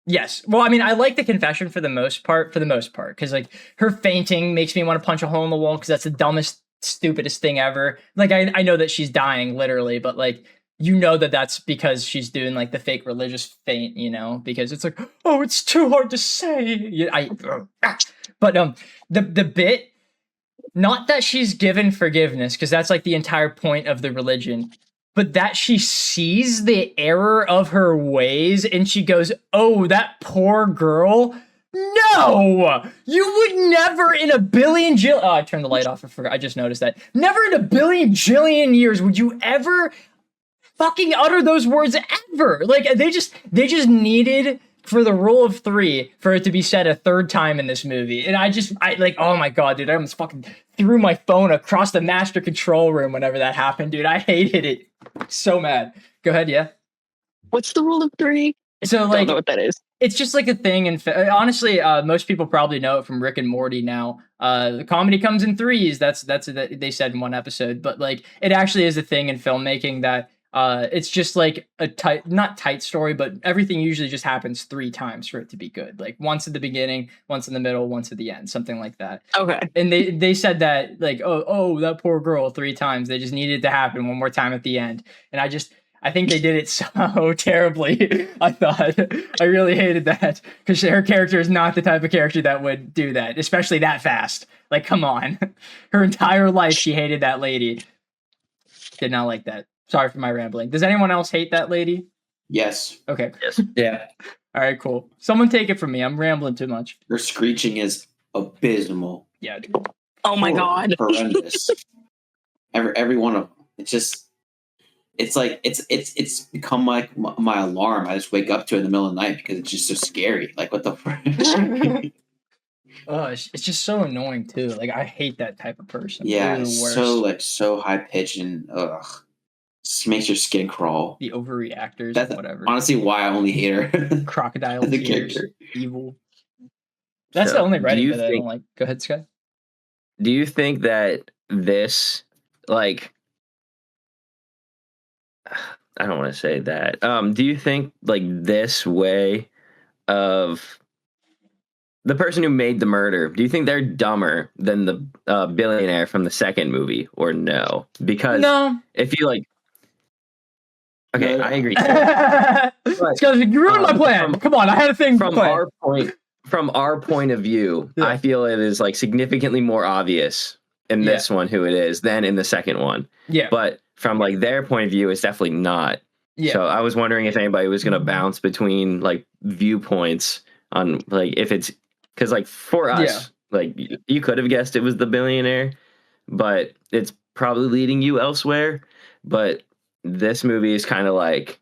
Yes. Well, I mean, I like the confession for the most part, because like her fainting makes me want to punch a hole in the wall because that's the dumbest, stupidest thing ever. Like I know that she's dying literally, but like you know that's because she's doing like the fake religious faint, you know, because it's like, oh, it's too hard to say. But the bit, not that she's given forgiveness, because that's like the entire point of the religion. But that she sees the error of her ways and she goes, oh, that poor girl. No, you would never in a billion I turned the light off. I forgot. I just noticed that. Never in a billion jillion years would you ever fucking utter those words ever. Like they just needed for the rule of 3 for it to be said a third time in this movie. And I like, oh my God, dude, I almost fucking threw my phone across the master control room whenever that happened, dude. I hated it. So mad. Go ahead, yeah. What's the rule of 3? So like, I don't know what that is. It's just like a thing, and honestly, most people probably know it from Rick and Morty now. The comedy comes in 3s. That's they said in one episode, but like it actually is a thing in filmmaking that it's just like a not tight story, but everything usually just happens 3 times for it to be good. Like once at the beginning, once in the middle, once at the end, something like that. Okay. And they said that like, oh, that poor girl 3 times. They just needed it to happen one more time at the end. And I think they did it so terribly. I really hated that because her character is not the type of character that would do that, especially that fast. Like, come on. Her entire life, she hated that lady. Did not like that. Sorry for my rambling. Does anyone else hate that lady? Yes. Okay. Yes. Yeah. All right, cool. Someone take it from me. I'm rambling too much. Her screeching is abysmal. Yeah, dude. Oh my God. Horrendous. Every one of them. It's like it's become like my alarm. I just wake up to it in the middle of the night because it's just so scary. Like what the fuck? Oh, it's just so annoying too. Like I hate that type of person. Yeah, They're the worst. so high pitched and just makes your skin crawl. The overreactors. That's whatever. Honestly, why I only hate her. Crocodile The tears. character. Evil. That's So, the only writing do you that I think- don't like. Go ahead, Sky. Do you think that this, like, I don't want to say that. Do you think like this way of the person who made the murder, do you think they're dumber than the billionaire from the second movie, or no? Because No. if you like, okay, No. I agree. Because you ruined my plan. Come on, I had a thing From planned. our point, from our point of view, I feel it is like significantly more obvious in this one who it is than in the second one. Yeah. But from like their point of view, it's definitely not. Yeah. So I was wondering if anybody was going to bounce between like viewpoints on like if it's because like for us, like you could have guessed it was the billionaire, but it's probably leading you elsewhere. But this movie is kind of like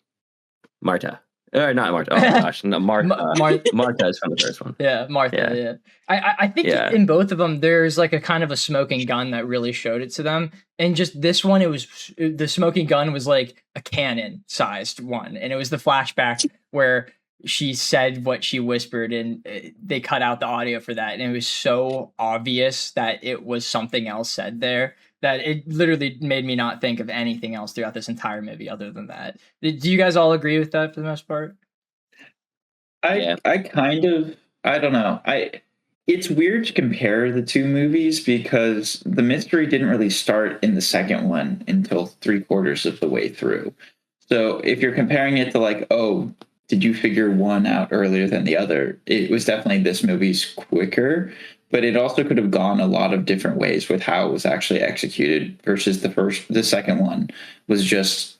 Marta. Or not Marta. Oh gosh, no, Martha. Martha is from the first one. Yeah, Martha. Yeah. I think in both of them, there's like a kind of a smoking gun that really showed it to them. And just this one, it was the smoking gun was like a cannon sized one, and it was the flashback where she said what she whispered, and they cut out the audio for that, and it was so obvious that it was something else said there that it literally made me not think of anything else throughout this entire movie other than that. Do you guys all agree with that for the most part? I don't know. It's weird to compare the two movies because the mystery didn't really start in the second one until 3/4 of the way through. So if you're comparing it to like, oh, did you figure one out earlier than the other? It was definitely this movie's quicker. But it also could have gone a lot of different ways with how it was actually executed versus the second one was just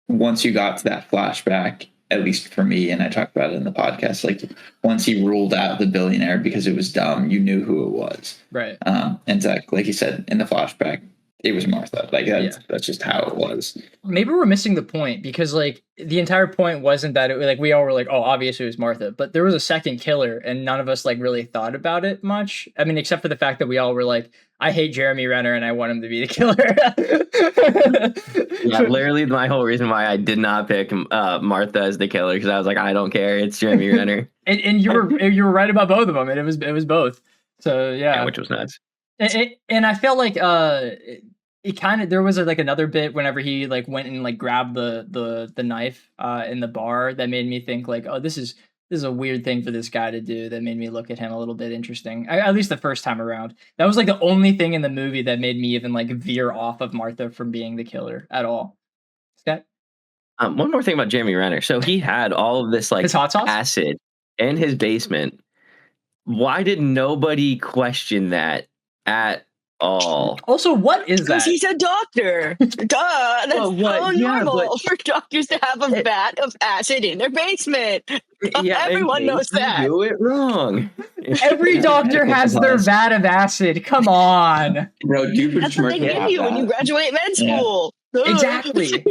once you got to that flashback, at least for me, and I talked about it in the podcast, like once he ruled out the billionaire because it was dumb, you knew who it was. Right. And Zach, like he said, in the flashback, it was Martha. Like that's just how it was. Maybe we're missing the point because like the entire point wasn't that like we all were like, oh, obviously it was Martha, but there was a second killer and none of us like really thought about it much. I mean, except for the fact that we all were like, I hate Jeremy Renner and I want him to be the killer. Yeah, literally my whole reason why I did not pick Martha as the killer because I was like, I don't care, it's Jeremy Renner. and you were right about both of them, and it was both. So yeah, which was nuts. And I felt like it kind of there was like another bit whenever he like went and like grabbed the knife in the bar that made me think like, oh, this is a weird thing for this guy to do. That made me look at him a little bit interesting. At least the first time around. That was like the only thing in the movie that made me even like veer off of Martha from being the killer at all. Scott? One more thing about Jeremy Renner. So he had all of this like his hot sauce? Acid in his basement. Why did nobody question that at all? Also, what is that? Because he's a doctor. Duh. That's so normal for doctors to have a vat of acid in their basement. Yeah, everyone knows that. Do it wrong. Every doctor has their vat of acid. Come on, bro. That's what they give you when you graduate med school. Yeah. Exactly.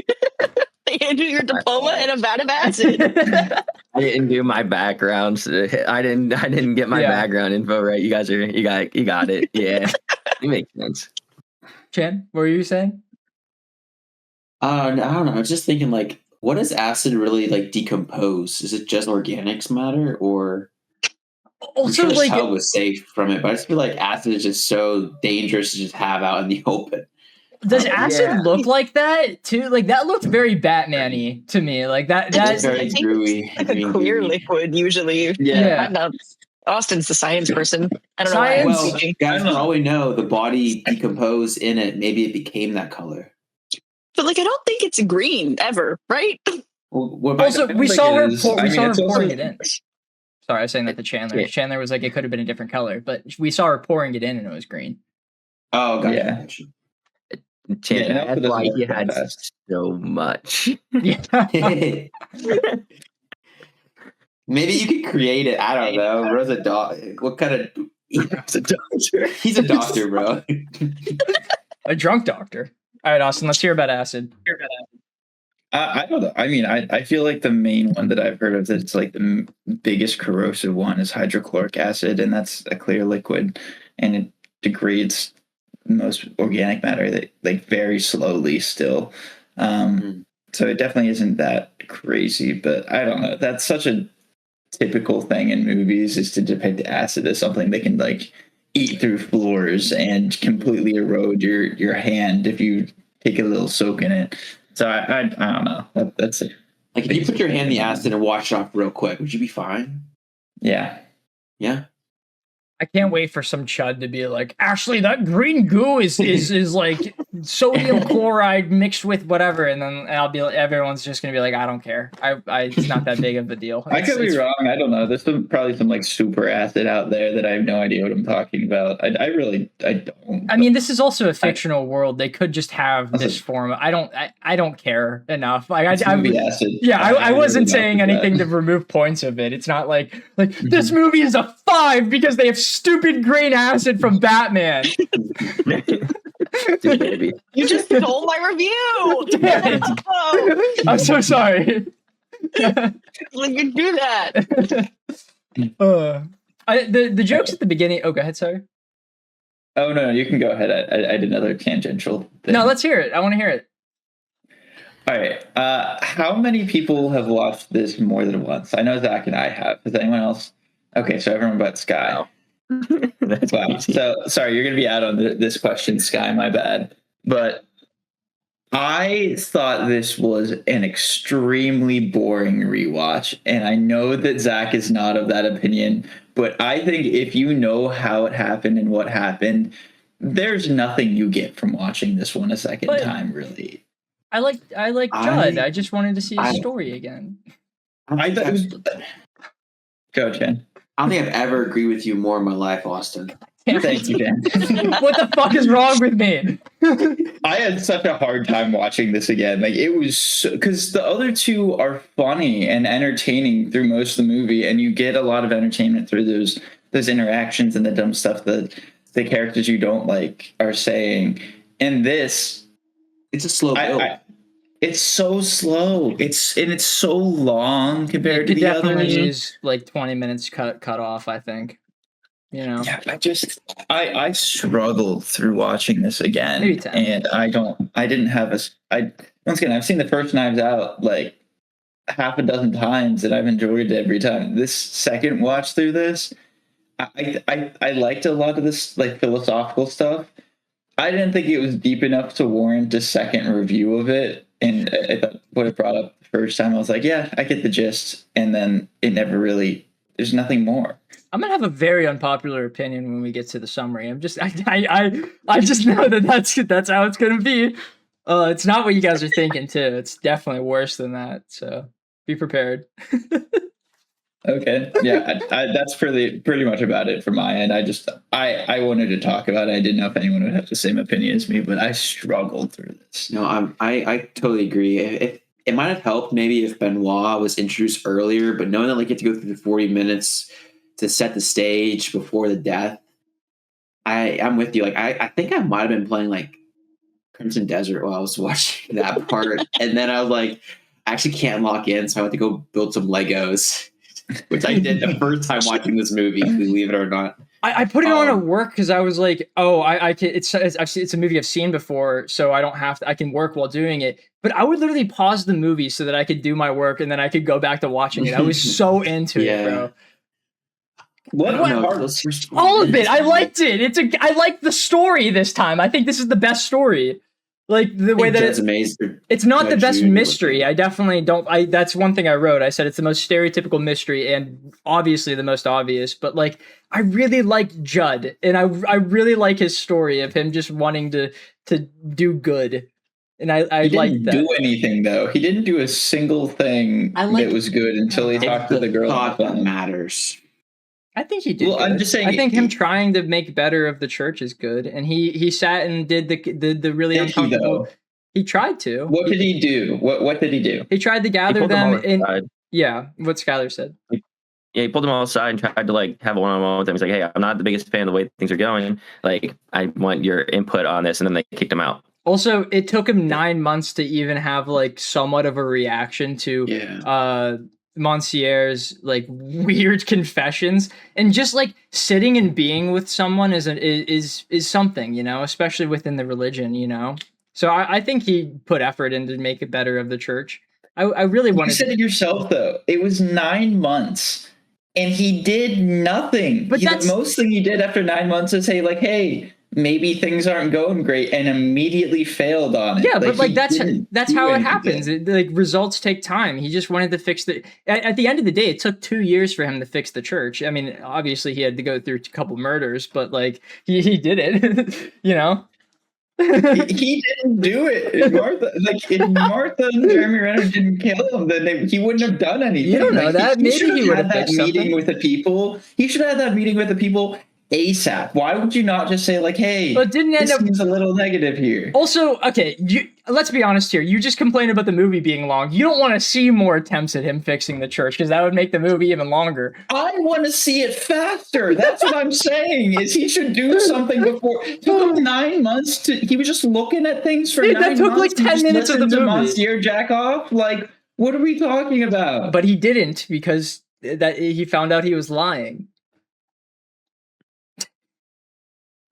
They hand you your diploma and a vat of acid. I didn't do my background. I didn't get my background info right. You guys you got it. Yeah, it makes sense. Chan, what were you saying? I don't know. I was just thinking, like, what does acid really like decompose? Is it just organics matter, or also I'm sure like Hell was safe from it? But I just feel like acid is just so dangerous to just have out in the open. Does acid look like that too? Like that looked very Batman-y to me. Like that's very gooey. Like a clear liquid usually. Yeah. I know. Austin's the science person. I don't know. Well, guys, for all we know, the body decomposed in it. Maybe it became that color. But like, I don't think it's green ever, right? Well, also, we saw her pouring it in. Sorry, I was saying that to Chandler. Yeah. Chandler was like, it could have been a different color, but we saw her pouring it in and it was green. Oh, gotcha. Yeah. That's why he had so much. Yeah. Maybe you could create it. I don't know. Bro's a dog. What kind of? He's a doctor. He's a doctor, bro. A drunk doctor. All right, Austin, let's hear about acid. I don't know. I mean, I feel like the main one that I've heard of that's like the biggest corrosive one is hydrochloric acid, and that's a clear liquid, and it degrades most organic matter that like very slowly still. So it definitely isn't that crazy, but I don't know. That's such a typical thing in movies is to depict acid as something that can like eat through floors and completely erode your hand if you take a little soak in it. So I don't know. That's it. Like if you put your hand in the acid and wash it off real quick, would you be fine? Yeah. Yeah. I can't wait for some chud to be like, Ashley, that green goo is like sodium chloride mixed with whatever, and then everyone's just gonna be like, I don't care. It's not that big of a deal. I could be wrong. I don't know. There's probably some like super acid out there that I have no idea what I'm talking about. I don't. I mean, this is also a fictional world. They could just have this form. I don't care enough. Like I wasn't saying anything to remove points of it. It's not like this movie is a 5 because they have stupid green acid from Batman. Dude, You just stole my review. I'm so sorry. Like you do that. The jokes at the beginning. Oh, go ahead. Sorry. Oh no, you can go ahead. I did another tangential thing. No, let's hear it. I want to hear it. All right. How many people have watched this more than once? I know Zach and I have. Has anyone else? Okay, so everyone but Sky. Wow. That's wow. easy. So sorry, you're gonna be out on this question, Sky. My bad. But I thought this was an extremely boring rewatch, and I know that Zach is not of that opinion. But I think if you know how it happened and what happened, there's nothing you get from watching this one a second time, really. I like Judd. I just wanted to see his story again. I thought it was. Go, Chen. I don't think I've ever agreed with you more in my life, Austin. Thank you, Dan. What the fuck is wrong with me? I had such a hard time watching this again. Like it was because the other two are funny and entertaining through most of the movie, and you get a lot of entertainment through those interactions and the dumb stuff that the characters you don't like are saying. And this, it's a slow build. It's so slow. It's so long compared to the others. It definitely is like 20 minutes cut off, I think. You know. Yeah, I struggle through watching this again. Maybe 10. And once again, I've seen the first Knives Out like half a dozen times and I've enjoyed it every time. This second watch through this, I liked a lot of this like philosophical stuff. I didn't think it was deep enough to warrant a second review of it. And I thought what it brought up the first time, I was like, yeah, I get the gist. And then it never really, there's nothing more. I'm gonna have a very unpopular opinion when we get to the summary. I just know that's how it's gonna be. It's not what you guys are thinking too. It's definitely worse than that. So be prepared. Okay. Yeah, that's pretty much about it from my end. I wanted to talk about it. I didn't know if anyone would have the same opinion as me, but I struggled through this. No, I totally agree. It might have helped maybe if Benoit was introduced earlier, but knowing that like you have to go through the 40 minutes to set the stage before the death, I'm with you. Like I think I might have been playing like Crimson Desert while I was watching that part, and then I was like, I actually can't lock in, so I had to go build some Legos. Which I did the first time watching this movie, believe it or not. I put it on at work because I was like, oh, I can. It's a movie I've seen before, so I don't have to. I can work while doing it. But I would literally pause the movie so that I could do my work and then I could go back to watching it. I was so into it, bro. All of it. I liked it. I liked the story this time. I think this is the best story. Like the way that it's not the best mystery. I definitely don't. That's one thing I wrote. I said it's the most stereotypical mystery and obviously the most obvious. But like, I really like Judd, and I really like his story of him just wanting to do good. And I like that. He didn't do anything though. He didn't do a single thing that was good until he talked to the girl. That matters. I think he did. Well, I'm just saying. I think him trying to make better of the church is good, and he sat and did the really uncomfortable. He tried to. What did he do? What did he do? He tried to gather them in. Yeah, what Skylar said. Yeah, he pulled them all aside and tried to like have a one-on-one with them. He's like, "Hey, I'm not the biggest fan of the way things are going. Like, I want your input on this," and then they kicked him out. Also, it took him 9 months to even have like somewhat of a reaction to Monsieur's like weird confessions, and just like sitting and being with someone is something, you know, especially within the religion, you know. So I think he put effort in to make it better of the church. I really wanted. You said it yourself though. It was 9 months, and he did nothing. But the most thing he did after 9 months is say like, "Hey, maybe things aren't going great," and immediately failed on it. Yeah, but like that's how it happens. Like results take time. He just wanted to fix at the end of the day, it took 2 years for him to fix the church. I mean, obviously he had to go through a couple murders, but like he did it, you know? He didn't do it. If Martha and Jeremy Renner didn't kill him, then he wouldn't have done anything. You don't know that. Maybe he would have had that fixed meeting something. with the people. He should have had that meeting with the people ASAP. Why would you not just say like, "Hey, But didn't end this up. seems a little negative here"? Also, okay, let's be honest here. You just complained about the movie being long. You don't want to see more attempts at him fixing the church because that would make the movie even longer. I want to see it faster. That's what I'm saying. Is he should do something before. It took him 9 months to. He was just looking at things for 9 months. That took like 10 minutes of the movie. Monsieur jack off. Like, what are we talking about? But he didn't because he found out he was lying.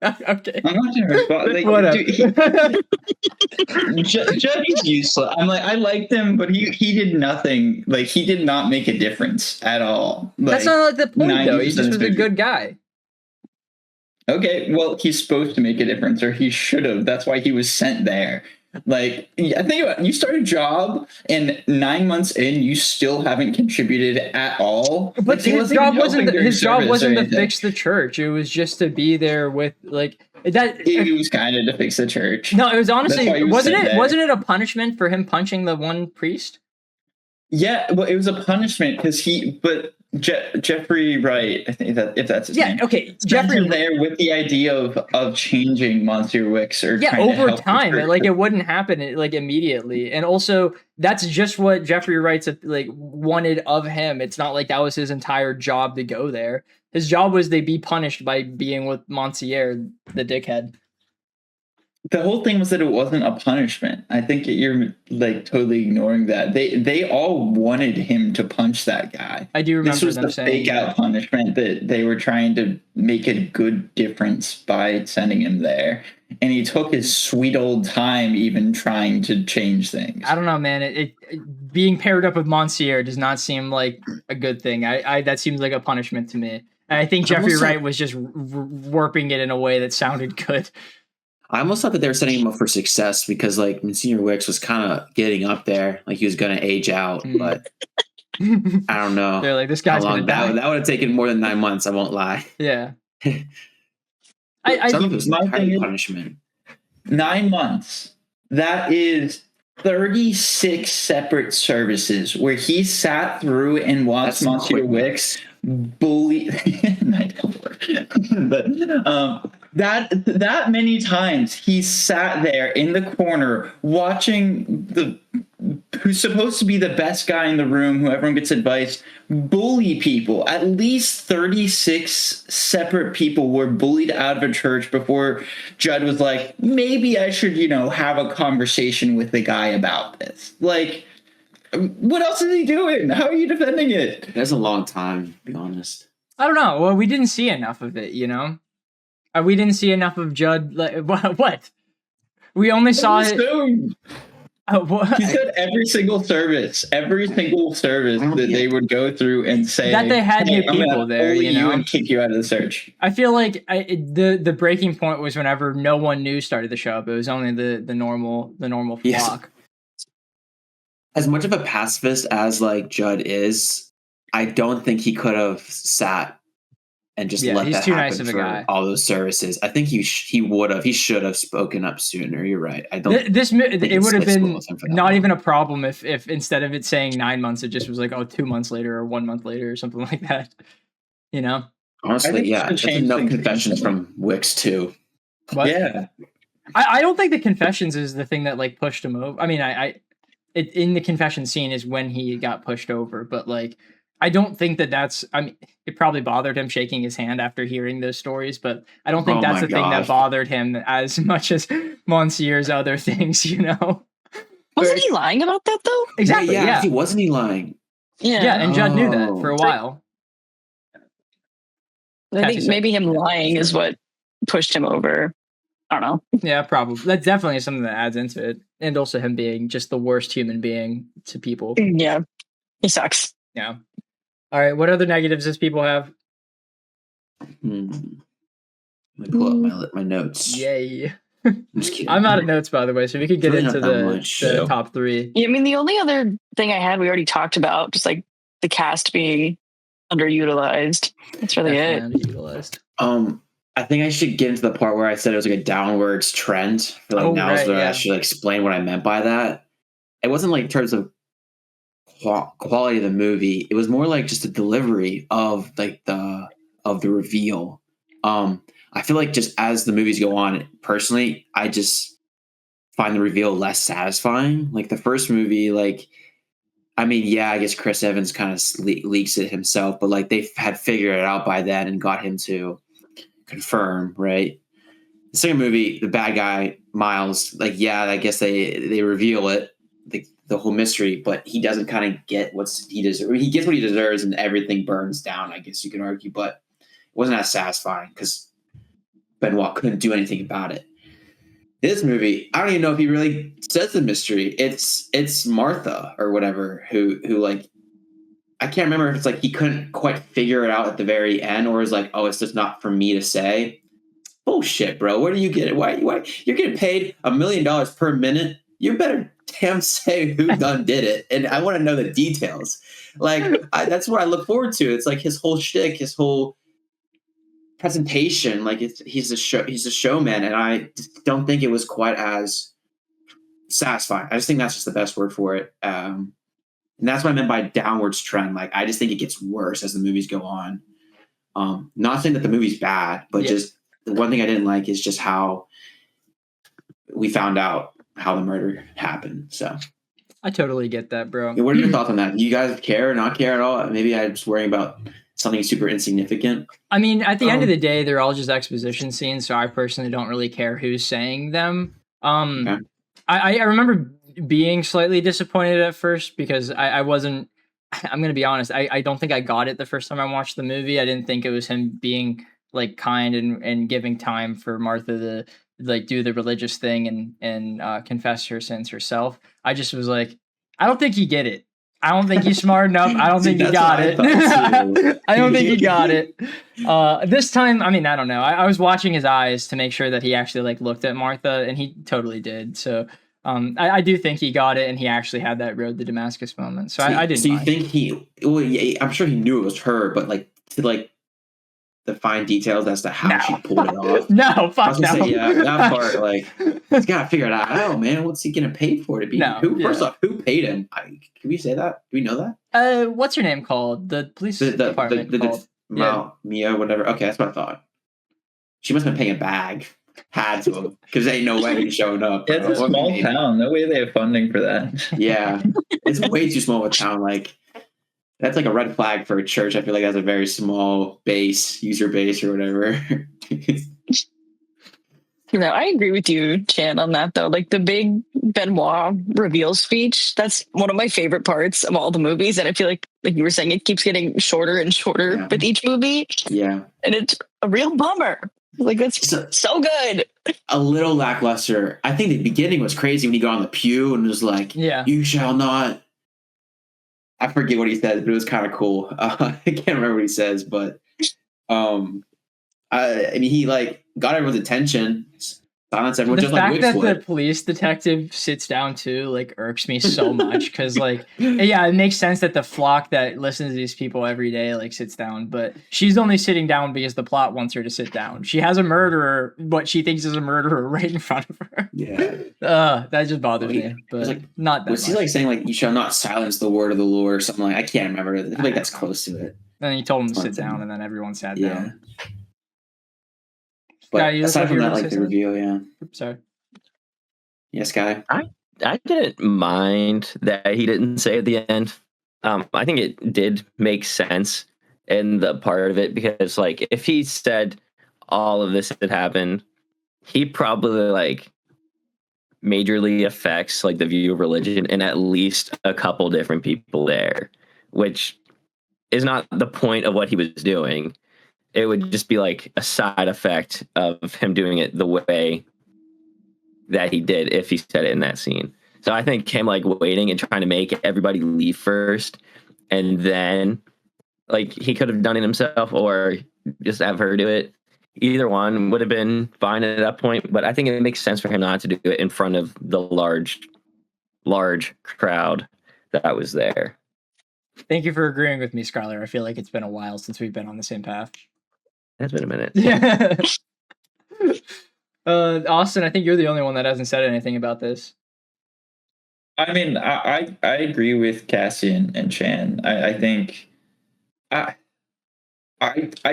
Okay. I'm not gonna respond. Like, Whatever. Judd is useless. I liked him, but he did nothing. Like, he did not make a difference at all. Like, That's not like the point, though. He 90% just was a picture. good guy. Okay, well, he's supposed to make a difference, or he should have. That's why he was sent there. Like, I think about it, you start a job, and 9 months in, you still haven't contributed at all. But Like, his job wasn't to anything. fix the church. It was just to be there with like that. It was kind of to fix the church. No, it was honestly That's why he was wasn't sent it there. wasn't it a punishment for him punching the one priest? Yeah, well, it was a punishment because Jeffrey Wright, I think if that's his name. Yeah, okay. Jeffrey Jeffrey there with the idea of changing Monsieur Wicks or trying to over help the time, church. it wouldn't happen like immediately. And also that's just what Jeffrey Wright's like wanted of him. It's not like that was his entire job to go there. His job was to be punished by being with Monsieur, the dickhead. The whole thing was that it wasn't a punishment. I think you're like totally ignoring that. They all wanted him to punch that guy. I do remember This was them the saying fake out punishment that they were trying to make a good difference by sending him there. And he took his sweet old time even trying to change things. I don't know, man. It being paired up with Monsieur does not seem like a good thing. I that seems like a punishment to me. And I think Jeffrey Wright was just warping it in a way that sounded good. I almost thought that they were setting him up for success because, like, Monsieur Wicks was kind of getting up there, like he was going to age out, but I don't know. They're like, this guy's going to die. That would have taken more than 9 months. I won't lie. Yeah. Some of it was my thing is- punishment. 9 months. That is 36 separate services where he sat through and watched Monsieur Wicks bully. But that many times he sat there in the corner watching who's supposed to be the best guy in the room, who everyone gets advice, bully people. At least 36 separate people were bullied out of a church before Judd was like, maybe I should, have a conversation with the guy about this. Like, what else is he doing? How are you defending it? That's a long time, to be honest. I don't know. Well, we didn't see enough of it, we didn't see enough of Judd. What? We only saw it. He said every single service that they would go through and say that they had new I'm people gonna there, bully you and kick you out of the search. I feel like the breaking point was whenever no one new started to show up. It was only the normal flock. Yes. As much of a pacifist as like Judd is, I don't think he could have sat and just let that happen for all those services. I think he should have spoken up sooner. You're right. I don't. It would have been not even a problem if instead of it saying 9 months, it just was like 2 months later or 1 month later or something like that. Honestly, yeah. That's enough confessions from Wicks too. What? Yeah. I don't think the confessions is the thing that like pushed him over. I mean, in the confession scene is when he got pushed over, but like I don't think that's. I mean, it probably bothered him shaking his hand after hearing those stories, but I don't think that's the thing that bothered him as much as Monsieur's other things. Wasn't he lying about that though? Exactly. Yeah. Wasn't he lying? Yeah, and Judd knew that for a while. I think maybe him lying is what pushed him over. I don't know. Yeah, probably. That's definitely something that adds into it. And also him being just the worst human being to people. Yeah. He sucks. Yeah. All right. What other negatives does people have? Let me pull up my notes. Yay. I'm just kidding. I'm out of notes, by the way, so we could get Really into not that the much. top three. Yeah, I mean, the only other thing I had, we already talked about, just like the cast being underutilized. That's really it. Underutilized. I think I should get into the part where I said it was like a downwards trend. I should explain what I meant by that. It wasn't like in terms of quality of the movie. It was more like just the delivery of like the reveal. I feel like just as the movies go on, personally, I just find the reveal less satisfying. Like the first movie, like, I mean, yeah, I guess Chris Evans kind of leaks it himself, but like they had figured it out by then and got him to confirm, right? The second movie, the bad guy, Miles, like, yeah, I guess they reveal it, the whole mystery, but he doesn't kind of get he deserves. He gets what he deserves and everything burns down, I guess you could argue, but it wasn't as satisfying because Benoit couldn't do anything about it. This movie, I don't even know if he really says the mystery. It's Martha or whatever who like, I can't remember if it's like he couldn't quite figure it out at the very end, or is like, oh, it's just not for me to say. Bullshit, bro. Where do you get it? Why you're getting paid $1 million per minute? You better damn say who done did it, and I want to know the details. Like that's what I look forward to. It's like his whole shtick, his whole presentation. Like he's a showman, and I just don't think it was quite as satisfying. I just think that's just the best word for it. And that's what I meant by downwards trend. Like I just think it gets worse as the movies go on. Not saying that the movie's bad, but just the one thing I didn't like is just how we found out how the murder happened. So I totally get that, bro. What are your thoughts on that? Do you guys care or not care at all? Maybe I'm just worrying about something super insignificant. I mean, at the end of the day, they're all just exposition scenes, so I personally don't really care who's saying them. Okay. I remember being slightly disappointed at first because I wasn't. I'm gonna be honest. I don't think I got it the first time I watched the movie. I didn't think it was him being like kind and giving time for Martha to like do the religious thing and confess her sins herself. I just was like, I don't think you get it. I don't think he's smart enough. I don't think he got it. I don't think he got it. This time, I mean, I don't know. I was watching his eyes to make sure that he actually like looked at Martha, and he totally did. So I do think he got it, and he actually had that road to Damascus moment. So I didn't. So you think well, yeah, I'm sure he knew it was her, but like to like the fine details as to how she pulled it off. No, fuck no. Say, yeah, that part, like, he's got to figure it out. Oh, man, what's he going to pay for to be? First off, who paid him? Can we say that? Do we know that? What's her name called? The police department called? Mia, whatever. Okay, that's what I thought. She must have been paying a bag. Had to, because there ain't no way he showed up. It's a small town. No way they have funding for that. Yeah, it's way too small of a town. Like, that's like a red flag for a church. I feel like that's a very small user base or whatever. I agree with you, Chan, on that though. Like the big Benoit reveal speech, that's one of my favorite parts of all the movies. And I feel like you were saying, it keeps getting shorter and shorter with each movie. Yeah. And it's a real bummer. Like that's so good. A little lackluster. I think the beginning was crazy when he got on the pew and was like, you shall not. I forget what he says, but it was kind of cool. I can't remember what he says, but I mean, he like got everyone's attention, silenced everyone. The fact that the police detective sits down too, like, irks me so much because, like, yeah, it makes sense that the flock that listens to these people every day like sits down, but she's only sitting down because the plot wants her to sit down. She has a murderer, what she thinks is a murderer, right in front of her. Yeah, that just bothers me. But like, not that. Was he like saying like, "You shall not silence the word of the Lord" or something like? I can't remember. I feel like that's close to it. And he told him to sit down, and then everyone sat down. But aside from that, like the reveal, Sorry. Yes, Guy. I didn't mind that he didn't say at the end. I think it did make sense in the part of it because, like, if he said all of this had happened, he probably like majorly affects like the view of religion in at least a couple different people there, which is not the point of what he was doing. It would just be like a side effect of him doing it the way that he did if he said it in that scene. So I think him like waiting and trying to make everybody leave first, and then like he could have done it himself or just have her do it. Either one would have been fine at that point, but I think it makes sense for him not to do it in front of the large crowd that was there. Thank you for agreeing with me, Skylar. I feel like it's been a while since we've been on the same path. It's been a minute. Yeah. Austin, I think you're the only one that hasn't said anything about this. I mean, I agree with Cassie and Chan. I think I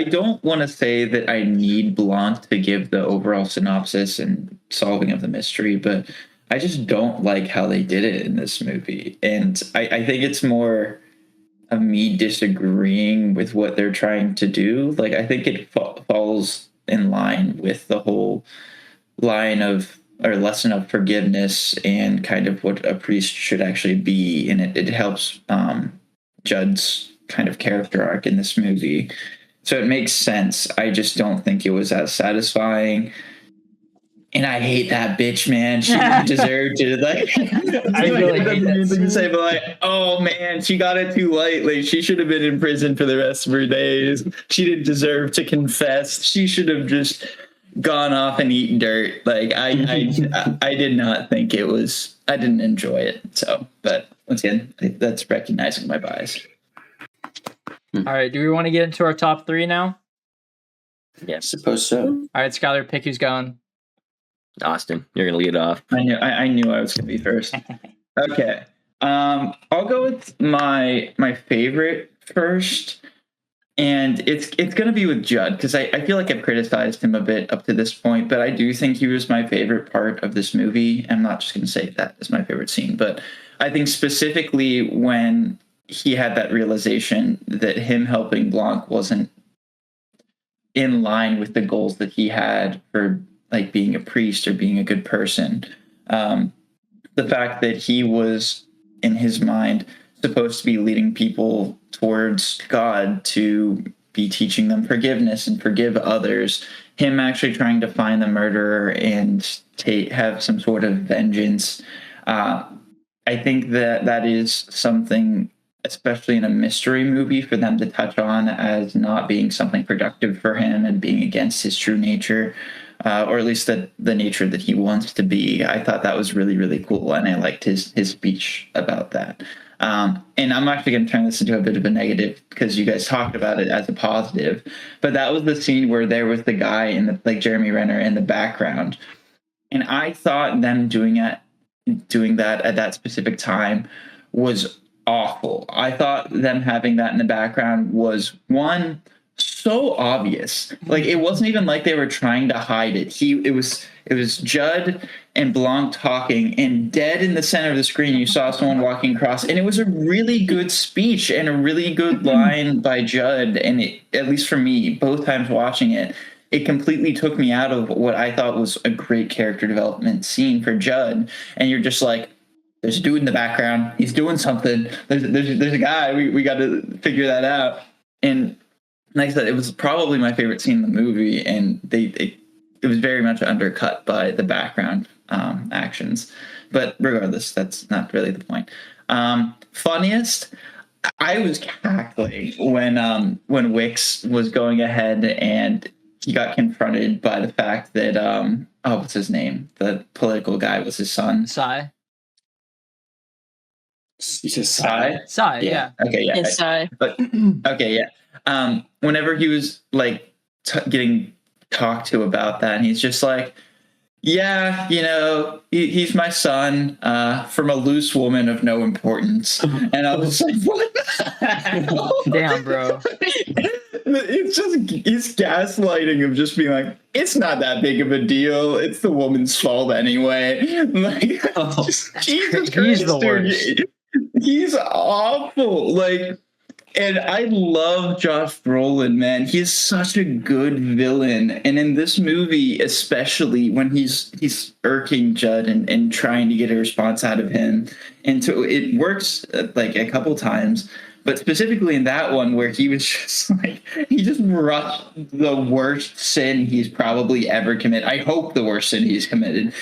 don't want to say that I need Blanc to give the overall synopsis and solving of the mystery, but I just don't like how they did it in this movie. And I think it's more of me disagreeing with what they're trying to do. Like, I think it falls in line with the whole line of, or lesson of forgiveness and kind of what a priest should actually be. And it helps Judd's kind of character arc in this movie. So it makes sense. I just don't think it was as satisfying. And I hate that bitch, man. She didn't deserve to, like, I really hate that to say, but like, oh man, she got it too late. Like, she should have been in prison for the rest of her days. She didn't deserve to confess. She should have just gone off and eaten dirt. Like, I did not think it was, I didn't enjoy it. So, but once again, that's recognizing my bias. All right, do we want to get into our top 3 now? Yeah, suppose so. All right, Skylar, pick who's going. Austin, you're gonna lead off. I knew I was gonna be first. Okay. I'll go with my favorite first. And it's gonna be with Judd, because I feel like I've criticized him a bit up to this point, but I do think he was my favorite part of this movie. I'm not just gonna say that is my favorite scene, but I think specifically when he had that realization that him helping Blanc wasn't in line with the goals that he had for, like, being a priest or being a good person. The fact that he was, in his mind, supposed to be leading people towards God, to be teaching them forgiveness and forgive others. Him actually trying to find the murderer and have some sort of vengeance. I think that is something, especially in a mystery movie, for them to touch on as not being something productive for him and being against his true nature. Or at least the nature that he wants to be. I thought that was really, really cool, and I liked his speech about that. And I'm actually going to turn this into a bit of a negative, because you guys talked about it as a positive. But that was the scene where there was the guy in the, like, Jeremy Renner in the background, and I thought them doing that at that specific time was awful. I thought them having that in the background was, one, so obvious. Like, it wasn't even like they were trying to hide it. It was Judd and Blanc talking, and dead in the center of the screen you saw someone walking across, and it was a really good speech and a really good line by Judd. And it, at least for me, both times watching it, it completely took me out of what I thought was a great character development scene for Judd. And you're just like, there's a dude in the background, he's doing something, there's a guy, we got to figure that out. And like I said, it was probably my favorite scene in the movie, and it was very much undercut by the background actions. But regardless, that's not really the point. Funniest, I was cackling when Wix was going ahead and he got confronted by the fact that what's his name? The political guy was his son. Sai. You said Sai? Sai, yeah. Okay, yeah. It's Sai. But okay, yeah. Whenever he was, like, getting talked to about that, and he's just like, yeah, you know, he's my son from a loose woman of no importance. And I was like, what the hell? Damn, bro. It's gaslighting of just being like, it's not that big of a deal. It's the woman's fault anyway. Like, Jesus Christ, he's the worst. Dude. He's awful. Like, and I love Josh Brolin, man. He's such a good villain. And in this movie, especially when he's irking Judd and trying to get a response out of him. And so it works, like, a couple times. But specifically in that one where he was just like, he just rushed the worst sin he's probably ever committed. I hope the worst sin he's committed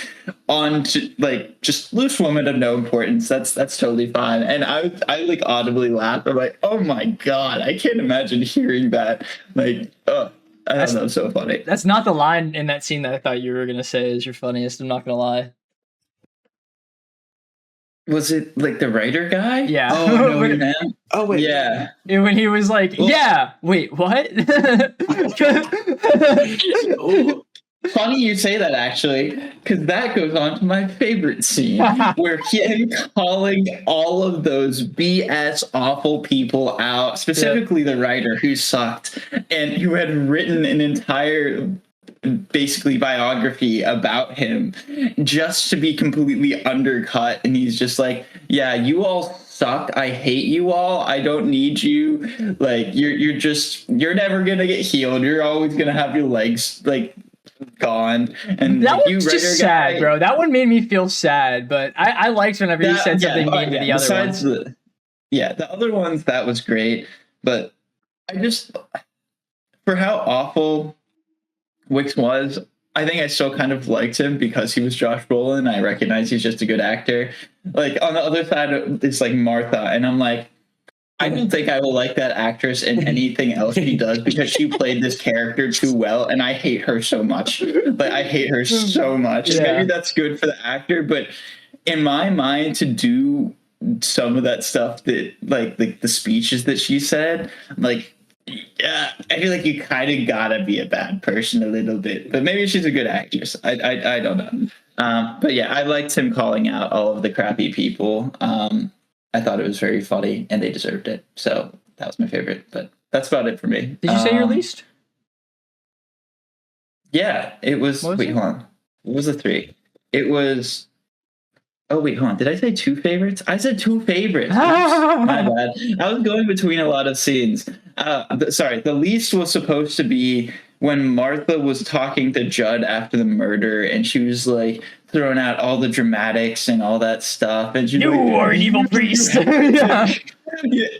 on to, like, just loose woman of no importance. That's totally fine. And I like audibly laughed. I'm like, oh my God, I can't imagine hearing that. Like, I don't know, so funny. That's not the line in that scene that I thought you were going to say is your funniest. I'm not going to lie. Was it like the writer guy? Yeah. Oh, no, man. Oh, wait. Yeah. When he was like, Well, yeah, wait, what? Funny you say that, actually, because that goes on to my favorite scene where him calling all of those BS awful people out, specifically the writer who sucked and who had written an entire basically biography about him just to be completely undercut. And he's just like, yeah, you all suck. I hate you all. I don't need you. Like, you're never gonna get healed. You're always gonna have your legs like gone. And that like, one's just sad, bro. That one made me feel sad, but I liked whenever he said something mean to the other ones. The other ones, that was great, but I just, for how awful Wix was, I think I still kind of liked him because he was Josh Brolin. I recognize he's just a good actor. Like, on the other side, it's like Martha, and I'm like, I don't think I will like that actress in anything else she does because she played this character too well, and I hate her so much. Like, I hate her so much. Yeah. Maybe that's good for the actor, but in my mind, to do some of that stuff that, like the speeches that she said, like, yeah, I feel like you kind of gotta be a bad person a little bit. But maybe she's a good actress. I don't know. But yeah, I liked him calling out all of the crappy people. I thought it was very funny, and they deserved it. So that was my favorite. But that's about it for me. Did you say your least? Yeah, it was. Wait, hold on. What was the 3? It was. Oh, wait, hold on. Did I say 2 favorites? I said 2 favorites. My bad. I was going between a lot of scenes. Sorry, the least was supposed to be when Martha was talking to Judd after the murder, and she was like throwing out all the dramatics and all that stuff. And she are an evil priest. Yeah.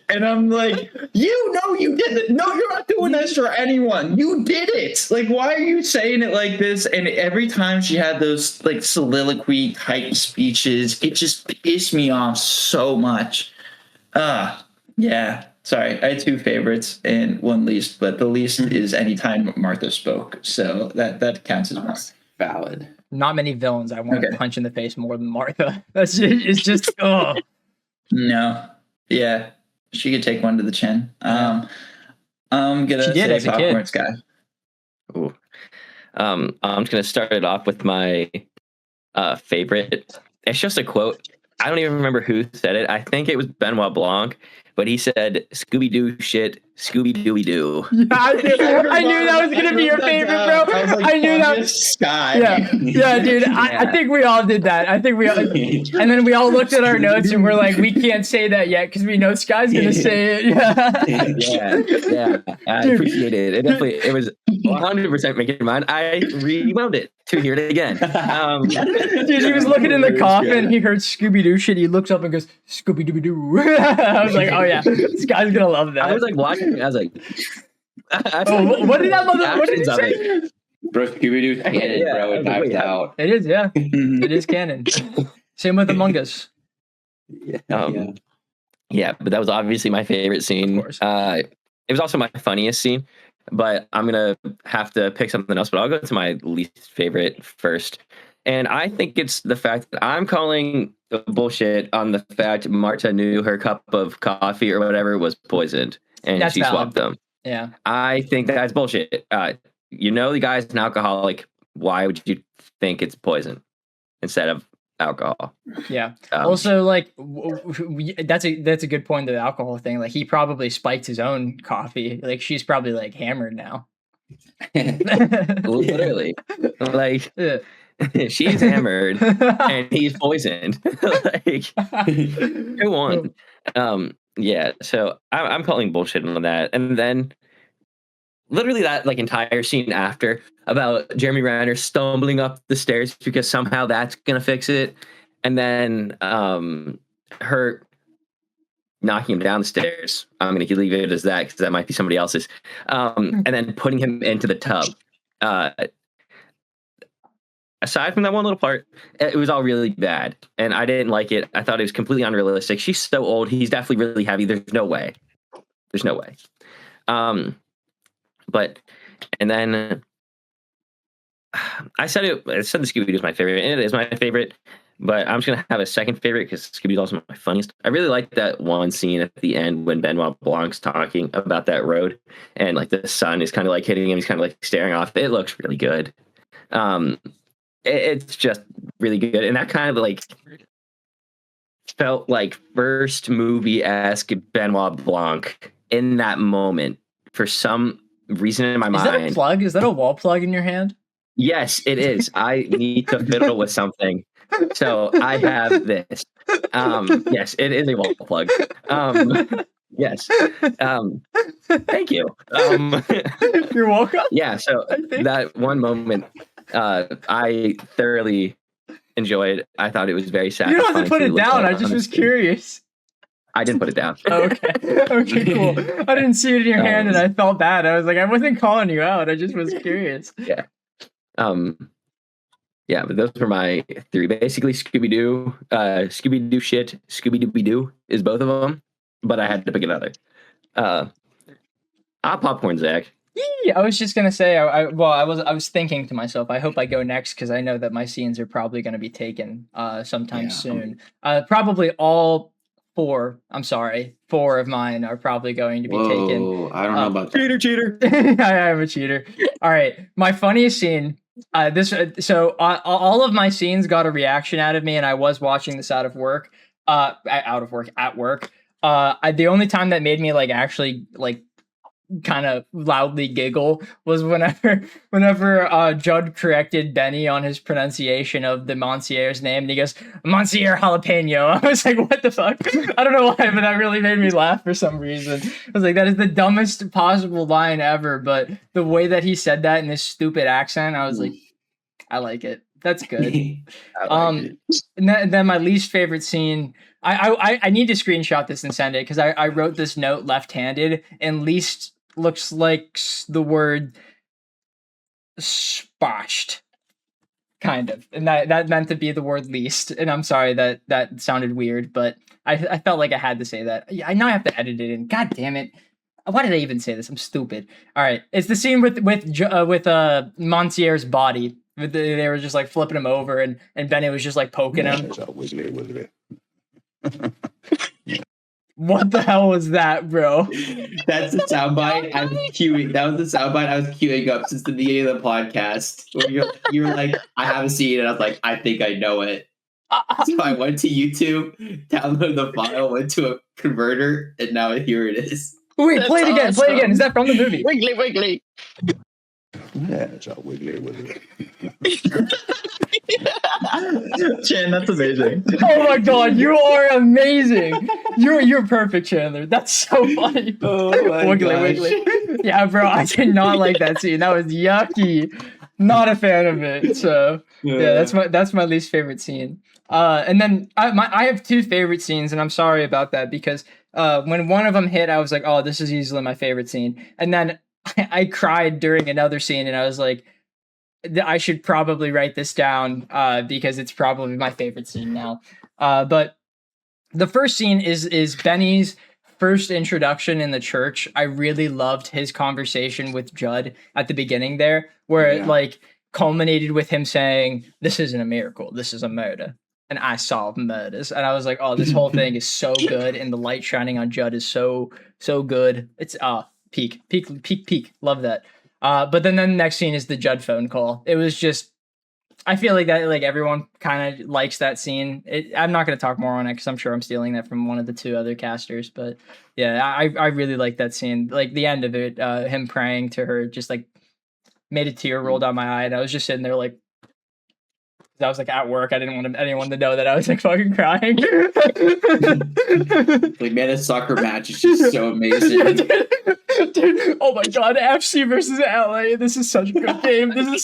And I'm like, you know you did it. No, you're not doing this for anyone. You did it. Like, why are you saying it like this? And every time she had those like soliloquy type speeches, it just pissed me off so much. Yeah. Sorry, I had 2 favorites and 1 least, but the least is anytime Martha spoke. So that counts as one. Valid. Not many villains I want to punch in the face more than Martha. That's it's just No. Yeah. She could take one to the chin. I'm gonna say Popcorn Sky. Ooh. I'm just gonna start it off with my favorite. It's just a quote. I don't even remember who said it. I think it was Benoit Blanc, but he said, "Scooby-Doo shit, Scooby-Dooby-Doo." Yeah, I knew that was going to be your favorite, bro. I knew that. Sky. Yeah, dude. I think we all did that. I think we all, and then we all looked at our notes and we're like, we can't say that yet because we know Sky's going to say it. Yeah. I appreciate it. It was 100% making mine. I rewound it to hear it again. Dude, he was looking in the coffin. He heard Scooby-Doo shit. He looks up and goes, Scooby-Dooby-Doo. I was like, oh yeah, this guy's gonna love that. I was like watching it. I was like, what did that mother? What did he say? Bro, Scooby-Doo's canon, bro. It knives out. It is, yeah. It is canon. Same with Among Us. Yeah, but that was obviously my favorite scene. Of course. It was also my funniest scene. But I'm going to have to pick something else, but I'll go to my least favorite first. And I think it's the fact that I'm calling the bullshit on the fact Marta knew her cup of coffee or whatever was poisoned and that's she valid. Swapped them. Yeah. I think that's bullshit. You know, the guy's an alcoholic. Why would you think it's poison instead of alcohol? Yeah. Also, like, that's a good point, the alcohol thing. Like, he probably spiked his own coffee. Like, she's probably like hammered now. Literally. Like, she's hammered and he's poisoned. Like, who won? Yeah. So I'm calling bullshit on that. And then literally that like entire scene after about Jeremy Renner stumbling up the stairs because somehow that's gonna fix it, and then her knocking him down the stairs. I'm gonna leave it as that because that might be somebody else's. And then putting him into the tub. Aside from that one little part, it was all really bad, and I didn't like it. I thought it was completely unrealistic. She's so old. He's definitely really heavy. There's no way. But and then I said the Scooby-Doo is my favorite, and it is my favorite. But I'm just gonna have a second favorite because Scooby-Doo is also my funniest. I really like that one scene at the end when Benoit Blanc's talking about that road, and like the sun is kind of like hitting him. He's kind of like staring off. It looks really good. It's just really good, and that kind of like felt like first movie-esque Benoit Blanc in that moment for some reason in my mind. Is that a plug? Is that a wall plug in your hand? Yes, it is. I need to fiddle with something. So I have this. Yes, it is a wall plug. Yes. Thank you. You're welcome. Yeah, so that one moment I thoroughly enjoyed. I thought it was very satisfying. You don't have to put it down. I just was curious. I didn't put it down. Okay. Okay, cool. I didn't see it in your hand and I felt bad. I was like, I wasn't calling you out. I just was curious. Yeah. Yeah, but those were my three. Basically, Scooby-Doo, Scooby-Doo shit, Scooby-Dooby-Doo is both of them, but I had to pick another. Popcorn, Zach. Yeah, I was just gonna say, I was thinking to myself, I hope I go next because I know that my scenes are probably going to be taken sometime soon. Probably all four of mine are probably going to be taken. I don't know about that. Cheater. I am a cheater. All right, my funniest scene. All of my scenes got a reaction out of me, and I was watching this at work. The only time that made me actually kind of loudly giggle was whenever Judd corrected Benny on his pronunciation of the Monsieur's name, and he goes, Monsieur Jalapeno. I was like, what the fuck? I don't know why, but that really made me laugh for some reason. I was like, that is the dumbest possible line ever, but the way that he said that in this stupid accent, I was like, I like it. That's good. And then my least favorite scene, I need to screenshot this and send it because I wrote this note left-handed, and least looks like the word spotched, kind of, and that meant to be the word least. And I'm sorry that sounded weird, but I felt like I had to say that. I know I have to edit it in. God damn it! Why did I even say this? I'm stupid. All right, it's the scene with Monsieur's body. They were just flipping him over, and Benny was just poking him. What the hell was that, bro? That's the soundbite I was queuing. That was the soundbite I was queuing up since the beginning of the podcast. You're like, I have a scene, and I was like, I think I know it. So I went to YouTube, downloaded the file, went to a converter, and now here it is. Wait, play it again. Play it again. Is that from the movie? Wiggly. Chan, that's amazing. Oh my god, you are amazing. You're perfect, Chandler. That's so funny. Oh my Wiggly. Yeah, bro, I did not like that scene. That was yucky. Not a fan of it. So yeah, that's my least favorite scene. And then I have two favorite scenes, and I'm sorry about that because when one of them hit, I was like, oh, this is easily my favorite scene. And then I cried during another scene, and I was like, I should probably write this down because it's probably my favorite scene now. But the first scene is Benny's first introduction in the church. I really loved his conversation with Judd at the beginning there, where it culminated with him saying, "This isn't a miracle. This is a murder. And I solve murders." And I was like, oh, this whole thing is so good, and the light shining on Judd is so good. It's peak. Love that. But then the next scene is the Judd phone call. It was just, I feel like that everyone kind of likes that scene. I'm not going to talk more on it because I'm sure I'm stealing that from one of the two other casters. But yeah, I really like that scene. The end of it, him praying to her, just made a tear roll down my eye, and I was just sitting there I was at work. I didn't want anyone to know that I was fucking crying. Man, this soccer match is just so amazing. Yeah, dude, oh my god, FC versus LA. This is such a good game. During the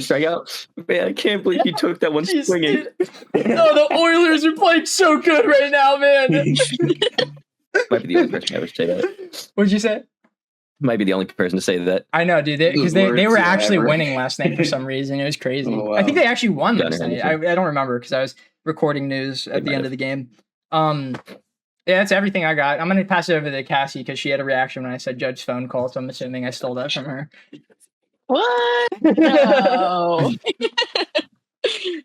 strikeout, man, I can't believe he took that one swinging. Oh, the Oilers are playing so good right now, man. Might be the only person I ever say that. What'd you say? Might be the only person to say that. I know, dude, because they were actually winning last night for some reason. It was crazy. Oh, wow. I think they actually won last night. I don't remember because I was recording news at the end of the game. Yeah, that's everything I got. I'm gonna pass it over to Cassie because she had a reaction when I said Judge's phone call, so I'm assuming I stole that from her. What? No.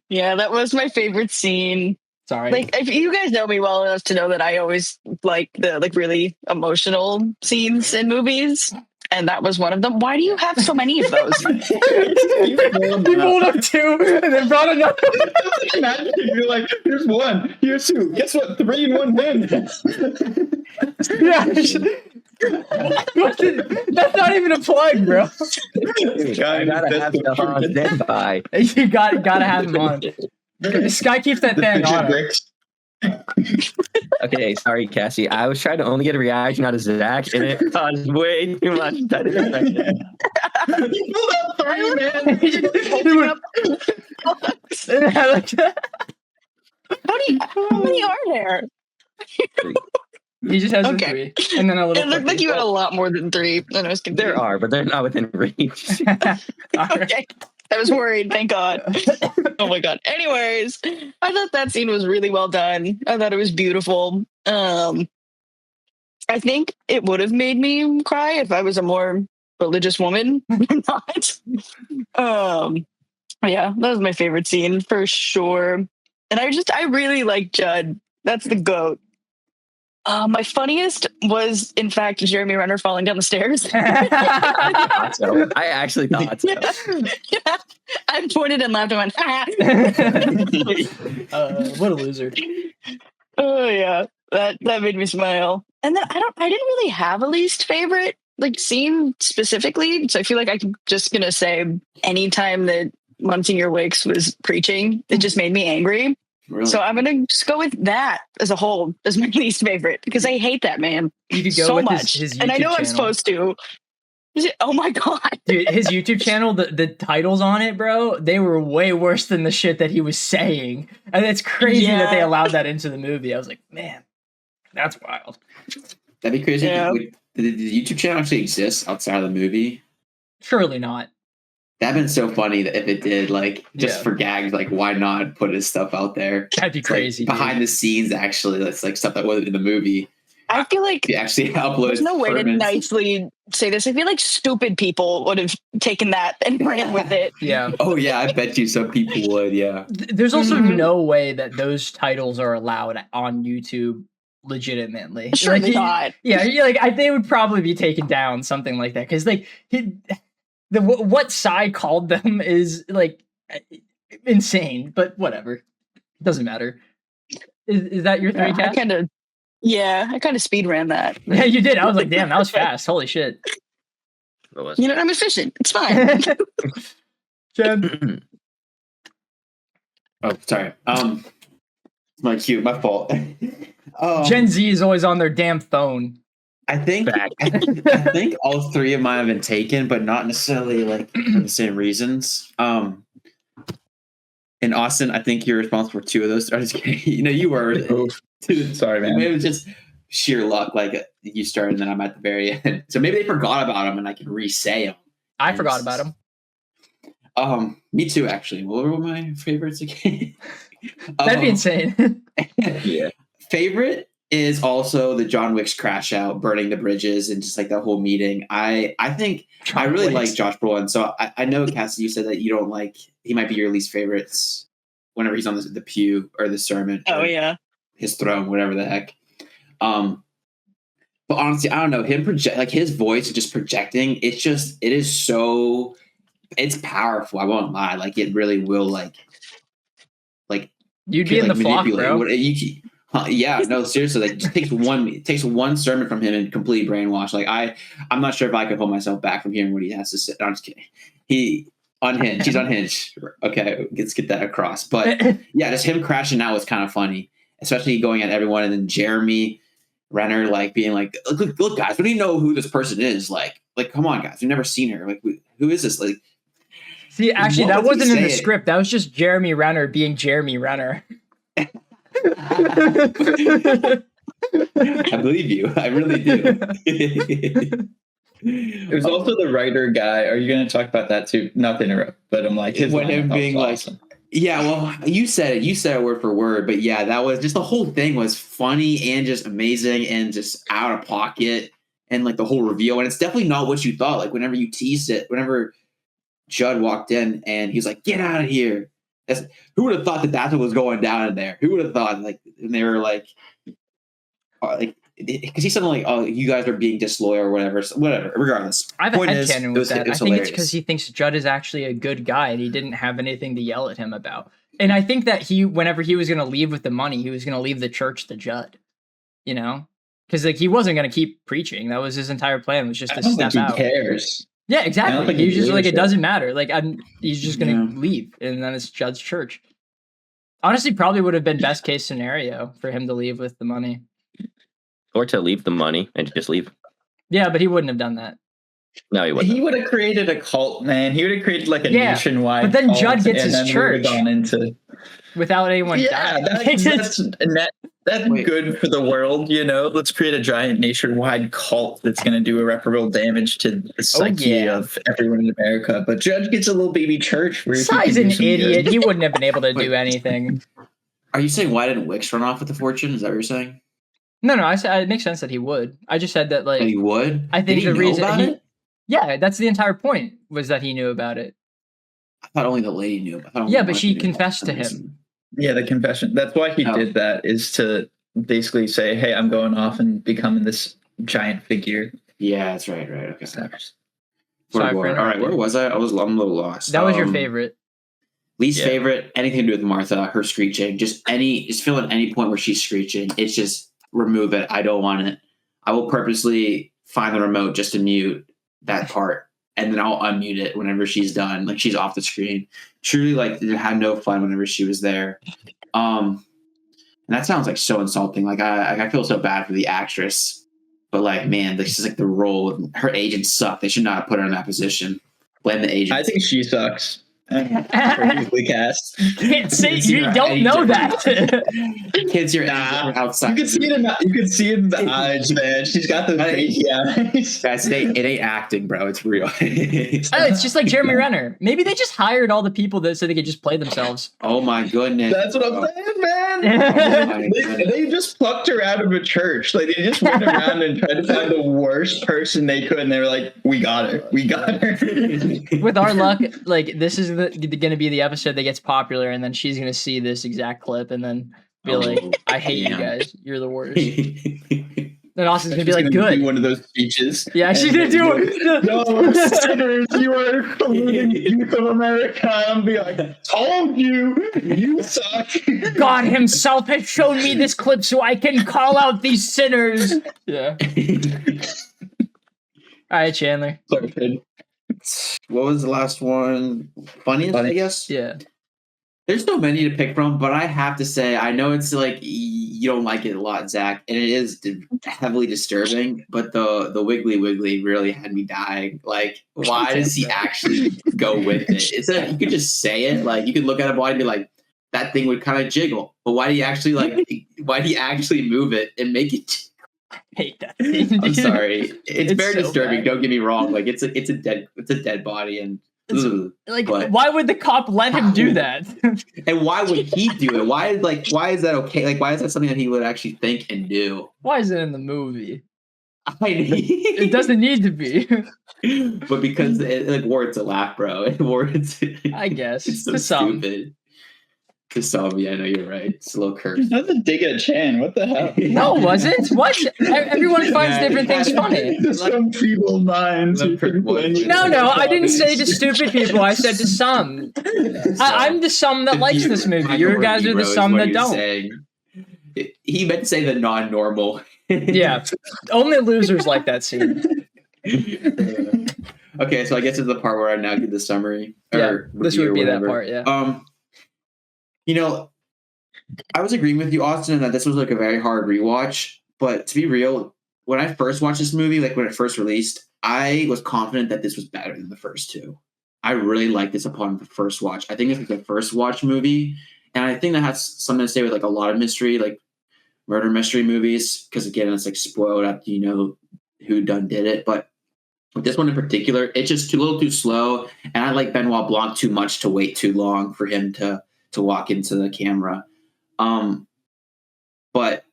Yeah, that was my favorite scene. Sorry. If you guys know me well enough to know that I always like the really emotional scenes in movies. and that was one of them. Why do you have so many of those? He pulled up 2 and then brought another. Imagine if you're like, here's 1, here's 2. Guess what? 3 in 1 hand. Yeah. That's not even a plug, bro. I gotta have stuff on standby. You gotta have them on. This guy keeps that thing on. Okay, sorry, Cassie. I was trying to only get a reaction out of Zach, and it caused way too much. I didn't expect it. You pulled out 3, man. How many are there? He just has Okay. 3, and then a little. It looked like you had a lot more than 3. And I was confused. There are, but they're not within reach. Okay. I was worried. Thank God. Oh my God. Anyways, I thought that scene was really well done. I thought it was beautiful. I think it would have made me cry if I was a more religious woman. I'm not. Yeah, that was my favorite scene for sure. And I really like Judd. That's the GOAT. My funniest was, in fact, Jeremy Renner falling down the stairs. I actually thought so. Yeah. I pointed and laughed and went, ha! What a loser. Oh yeah, that made me smile. And then I didn't really have a least favorite scene specifically. So I feel like I'm just gonna say anytime that Monsignor Wakes was preaching, it just made me angry. Really? So I'm gonna just go with that as a whole as my least favorite because I hate that man You could go so with much, his YouTube and I know channel. I'm supposed to. Oh my God, Dude, his YouTube channel, the titles on it, bro, they were way worse than the shit that he was saying, and it's crazy that they allowed that into the movie. I was like, man, that's wild. That'd be crazy. Yeah. Did the YouTube channel actually exist outside of the movie? Surely not. That'd been so funny that if it did, for gags, why not put his stuff out there? That'd be crazy. Behind the scenes, actually, that's stuff that wasn't in the movie. I feel like You actually upload. there's no way to sermons. nicely say this. I feel like stupid people would have taken that and ran with it. Yeah. Oh yeah, I bet you some people would. Yeah. There's also no way that those titles are allowed on YouTube legitimately. Surely not. Yeah, they would probably be taken down, something like that, because what side called them is insane, but whatever, it doesn't matter. Is that your 3, Cass? I kind of speed ran that. Yeah, you did. I was like, damn, that was fast. Holy shit. You know, I'm efficient. It's fine. Jen. Oh, sorry. My cue. My fault. Gen Z is always on their damn phone. I think all 3 of mine have been taken, but not necessarily for the same reasons. And Austin, I think you're responsible for 2 of those. I just kidding. You were. Sorry, man. Maybe it was just sheer luck. You started, and then I'm at the very end. So maybe they forgot about them, and I can re-say them. I forgot about them. Me too, actually. What were my favorites again? That'd be insane. Yeah. Favorite is also the John Wick's crash out, burning the bridges, and just the whole meeting. I think I really like Josh Brolin. So I know, Cassie, you said that you don't like. He might be your least favorites whenever he's on the pew or the sermon. Oh yeah, his throne, whatever the heck. But honestly, I don't know. Him his voice just projecting. It is so. It's powerful. I won't lie. It really will. You'd be in the flock, bro. Yeah, no, seriously. It takes one sermon from him and completely brainwash. I'm not sure if I could hold myself back from hearing what he has to say. No, I'm just kidding. He's unhinged. Okay, let's get that across. But yeah, just him crashing out was kind of funny, especially going at everyone, and then Jeremy Renner being look, guys, we don't even know who this person is. Come on, guys, we've never seen her. Who is this? See, actually, that wasn't in the script. That was just Jeremy Renner being Jeremy Renner. I believe you. I really do. There's also the writer guy. Are you going to talk about that too? Not to interrupt, but I'm his when him being awesome. Yeah, well, you said it. You said it word for word, but yeah, that was just the whole thing was funny and just amazing and just out of pocket and the whole reveal. And it's definitely not what you thought. Whenever you teased it, whenever Judd walked in and he was like, "Get out of here." Who would have thought that that's what was going down in there? Who would have thought and they were because he's something like, oh, you guys are being disloyal or whatever. Regardless, I have a point is, headcanon with that. I think hilarious. it's because he thinks Judd is actually a good guy and he didn't have anything to yell at him about. And I think that whenever he was going to leave with the money, he was going to leave the church to Judd. You know, because like he wasn't going to keep preaching. That was his entire plan, was just to step out. He cares. Yeah, exactly. He was just like, it doesn't matter. Like, he's just going to leave, and then it's Judd's church. Honestly, probably would have been best case scenario for him to leave with the money. Or to leave the money and just leave. Yeah, but he wouldn't have done that. No, he wouldn't. He would have created a cult, man. He would have created like a nationwide. But then cult, Judd gets his church without anyone dying. That's good for the world, you know. Let's create a giant nationwide cult that's going to do irreparable damage to the psyche of everyone in America. But Judd gets a little baby church. Where Si's an idiot. He wouldn't have been able to do anything. Are you saying why didn't Wicks run off with the fortune? Is that what you're saying? No. I said it makes sense that he would. I just said that like he would. I think Did he the reason know about it? Yeah, that's the entire point, was that he knew about it. I thought only the lady knew. Yeah, but she confessed to him. Yeah, the confession. That's why he did that, is to basically say, hey, I'm going off and becoming this giant figure. Yeah, that's right. Okay. Sorry, all right, where was I? I'm a little lost. That was your favorite. Least favorite, anything to do with Martha, her screeching. Just feeling any point where she's screeching, it's just remove it. I don't want it. I will purposely find the remote just to mute that part, and then I'll unmute it whenever she's done. Like, she's off the screen. Truly, like, had no fun whenever she was there. And that sounds like so insulting. Like, I feel so bad for the actress, but like, man, this is like the role. Her agents suck. They should not have put her in that position. Blame the agent. I think she sucks. Perfectly cast. Can't say you don't know that. Kids, you're outside. You can see it in the eyes, man. She's got the crazy eyes. Guys, it ain't acting, bro. It's real. It's just like Jeremy Renner. Maybe they just hired all the people so they could just play themselves. Oh my goodness. That's what I'm saying, man. They just plucked her out of a church. Like, they just went around and tried to find the worst person they could, and they were like, we got her. With our luck, like, this is going to be the episode that gets popular, and then she's going to see this exact clip and then be like, I hate you guys. You're the worst. Then Austin's going to be like, good. One of those speeches. Yeah, she's going to do it. No, sinners, you are polluting the youth of America. I'm be like, told you suck. God himself has shown me this clip so I can call out these sinners. Yeah. All right, Chandler. What was the last one? Funniest, I guess? Yeah. There's so many to pick from, but I have to say, I know it's like you don't like it a lot, Zach, and it is heavily disturbing, but the Wiggly really had me dying. Like, why does he actually go with it? You could just say it. Like, you could look at a body and be like, that thing would kind of jiggle. But why do you actually move it and make it I hate that thing, dude. I'm sorry. It's very so disturbing. bad. Don't get me wrong. Like, it's a dead body, and why would the cop let him do that? And why would he do it? Why is that okay? Like, why is that something that he would actually think and do? Why is it in the movie? It doesn't need to be. But because it warrants a laugh, bro. It warrants. I guess It's so stupid. To some, yeah, I know you're right. It's a little curse. That's a dig at Chan. What the hell? No, was it? What? Everyone finds different things funny. To some feeble minds. No, I didn't say to stupid people. I said to some. I'm the some that likes this movie. You guys are the some that don't. He meant to say the non-normal. Yeah, only losers like that scene. Okay, so I guess it's the part where I now give the summary. Yeah, this would be that part. Yeah. You know, I was agreeing with you, Austin, that this was like a very hard rewatch. But to be real, when I first watched this movie, like when it first released, I was confident that this was better than the first two. I really liked this upon the first watch. I think it's like a first watch movie. And I think that has something to say with like a lot of mystery, like murder mystery movies. Because again, it's like spoiled after you know who done did it. But with this one in particular, it's just a little too slow. And I like Benoit Blanc too much to wait too long for him to walk into the camera. But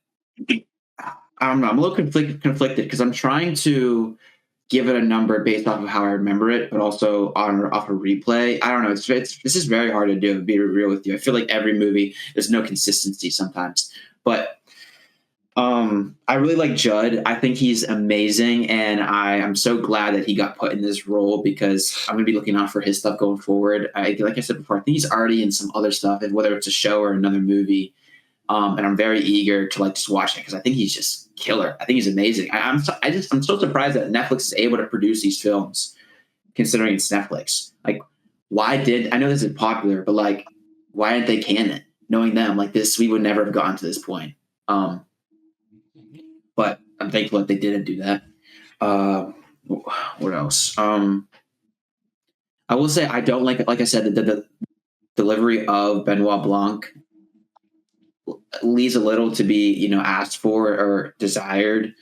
I don't know. I'm a little conflicted because I'm trying to give it a number based off of how I remember it, but also off a replay. I don't know. This is very hard to do, to be real with you. I feel like every movie, there's no consistency sometimes. But I really like Judd. I think he's amazing, and I am so glad that he got put in this role because I'm going to be looking out for his stuff going forward. Like I said before, I think he's already in some other stuff, and whether it's a show or another movie. And I'm very eager to like just watch it because I think he's just killer. I think he's amazing. I'm so surprised that Netflix is able to produce these films, considering it's Netflix. Like, I know this is popular, but like, why didn't they can it? Knowing them like this, we would never have gotten to this point. But I'm thankful that they didn't do that. What else? I will say I don't like I said, the delivery of Benoit Blanc leaves a little to be, asked for or desired.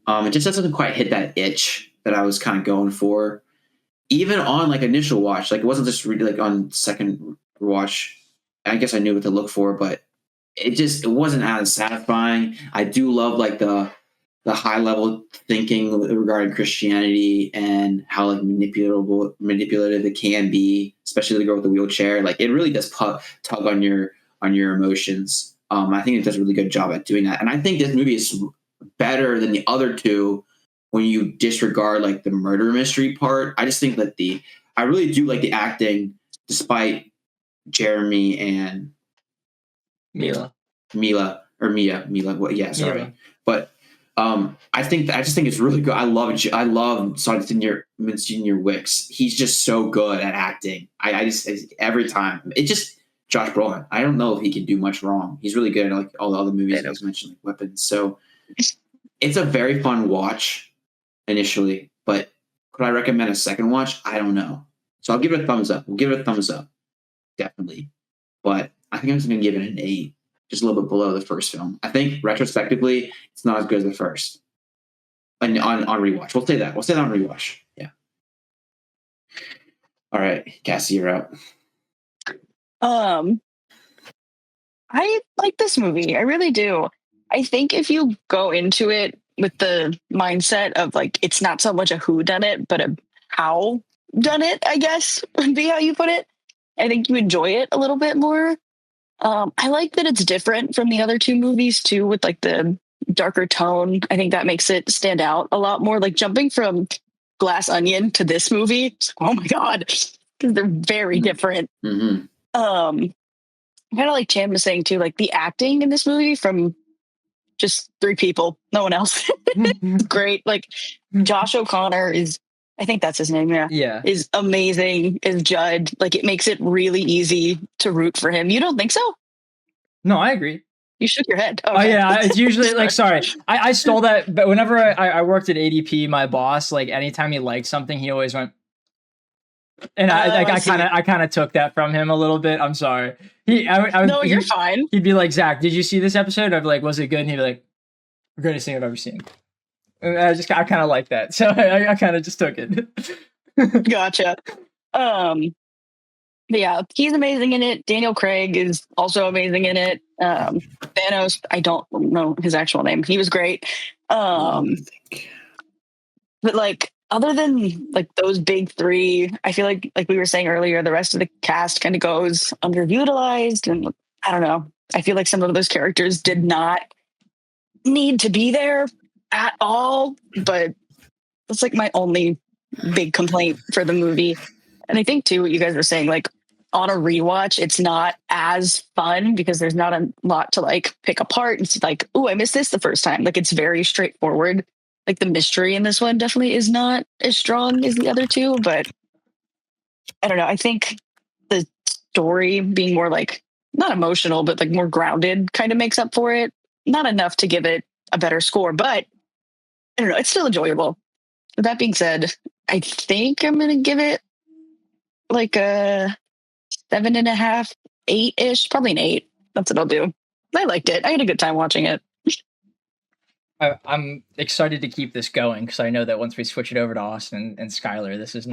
It just doesn't quite hit that itch that I was kind of going for. Even on like initial watch, like it wasn't just really like on second watch. I guess I knew what to look for, but it wasn't as satisfying. I do love like the high level thinking regarding Christianity and how like manipulative it can be, especially the girl with the wheelchair. Like it really does tug on your emotions. I think it does a really good job at doing that. And I think this movie is better than the other two when you disregard like the murder mystery part. I just think that I really do like the acting despite Jeremy and Mia. What? Yeah, sorry. Mila. But I just think it's really good. I love Senior Wicks. He's just so good at acting. I just every time it just Josh Brolin. I don't know if he can do much wrong. He's really good at like all the other movies I mentioned, like Weapons. So it's a very fun watch initially, but could I recommend a second watch? I don't know. So I'll give it a thumbs up. We'll give it a thumbs up, definitely. But I think I'm just gonna give it an 8. Just a little bit below the first film. I think retrospectively, it's not as good as the first. And on rewatch, we'll say that. We'll say that on rewatch. Yeah. All right, Cassie, you're out. I like this movie. I really do. I think if you go into it with the mindset of like it's not so much a who done it, but a how done it, I guess would be how you put it. I think you enjoy it a little bit more. I like that it's different from the other two movies too, with like the darker tone. I think that makes it stand out a lot more. Like jumping from Glass Onion to this movie, it's like, oh my god, because they're very different. Mm-hmm. Kind of like Chan was saying too, like the acting in this movie from just 3 people, no one else. It's great. Like Josh O'Connor I think that's his name. Yeah. Is amazing as Judd. Like it makes it really easy to root for him. You don't think so? No, I agree. You shook your head. Okay. Oh yeah. It's usually like, sorry, I stole that. But whenever I worked at ADP, my boss, like anytime he liked something, he always went, and I kind of took that from him a little bit. I'm sorry. No, you're fine. He'd be like, Zach, did you see this episode? I'd be like, was it good? And he'd be like, greatest thing I've ever seen. And I kind of like that. So I kind of just took it. Gotcha. Yeah, he's amazing in it. Daniel Craig is also amazing in it. Thanos, I don't know his actual name. He was great. But like, other than like those big 3, I feel like we were saying earlier, the rest of the cast kind of goes underutilized, and I don't know. I feel like some of those characters did not need to be there at all, but that's like my only big complaint for the movie. And I think too, what you guys were saying, like on a rewatch, it's not as fun because there's not a lot to like pick apart. It's like, oh, I missed this the first time. Like it's very straightforward. Like the mystery in this one definitely is not as strong as the other two, but I don't know. I think the story being more like not emotional, but like more grounded kind of makes up for it. Not enough to give it a better score, but I don't know. It's still enjoyable. With that being said, I think I'm going to give it like a 7.5, 8-ish, probably an 8. That's what I'll do. I liked it. I had a good time watching it. I'm excited to keep this going because I know that once we switch it over to Austin and Skylar, this is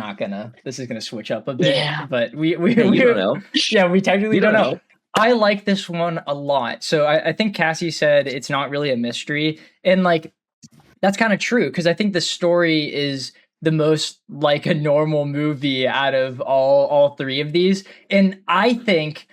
gonna switch up a bit. Yeah. But we don't know. Yeah, we technically don't know. I like this one a lot. So I think Cassie said it's not really a mystery, and like that's kind of true because I think the story is the most like a normal movie out of all 3 of these, and I think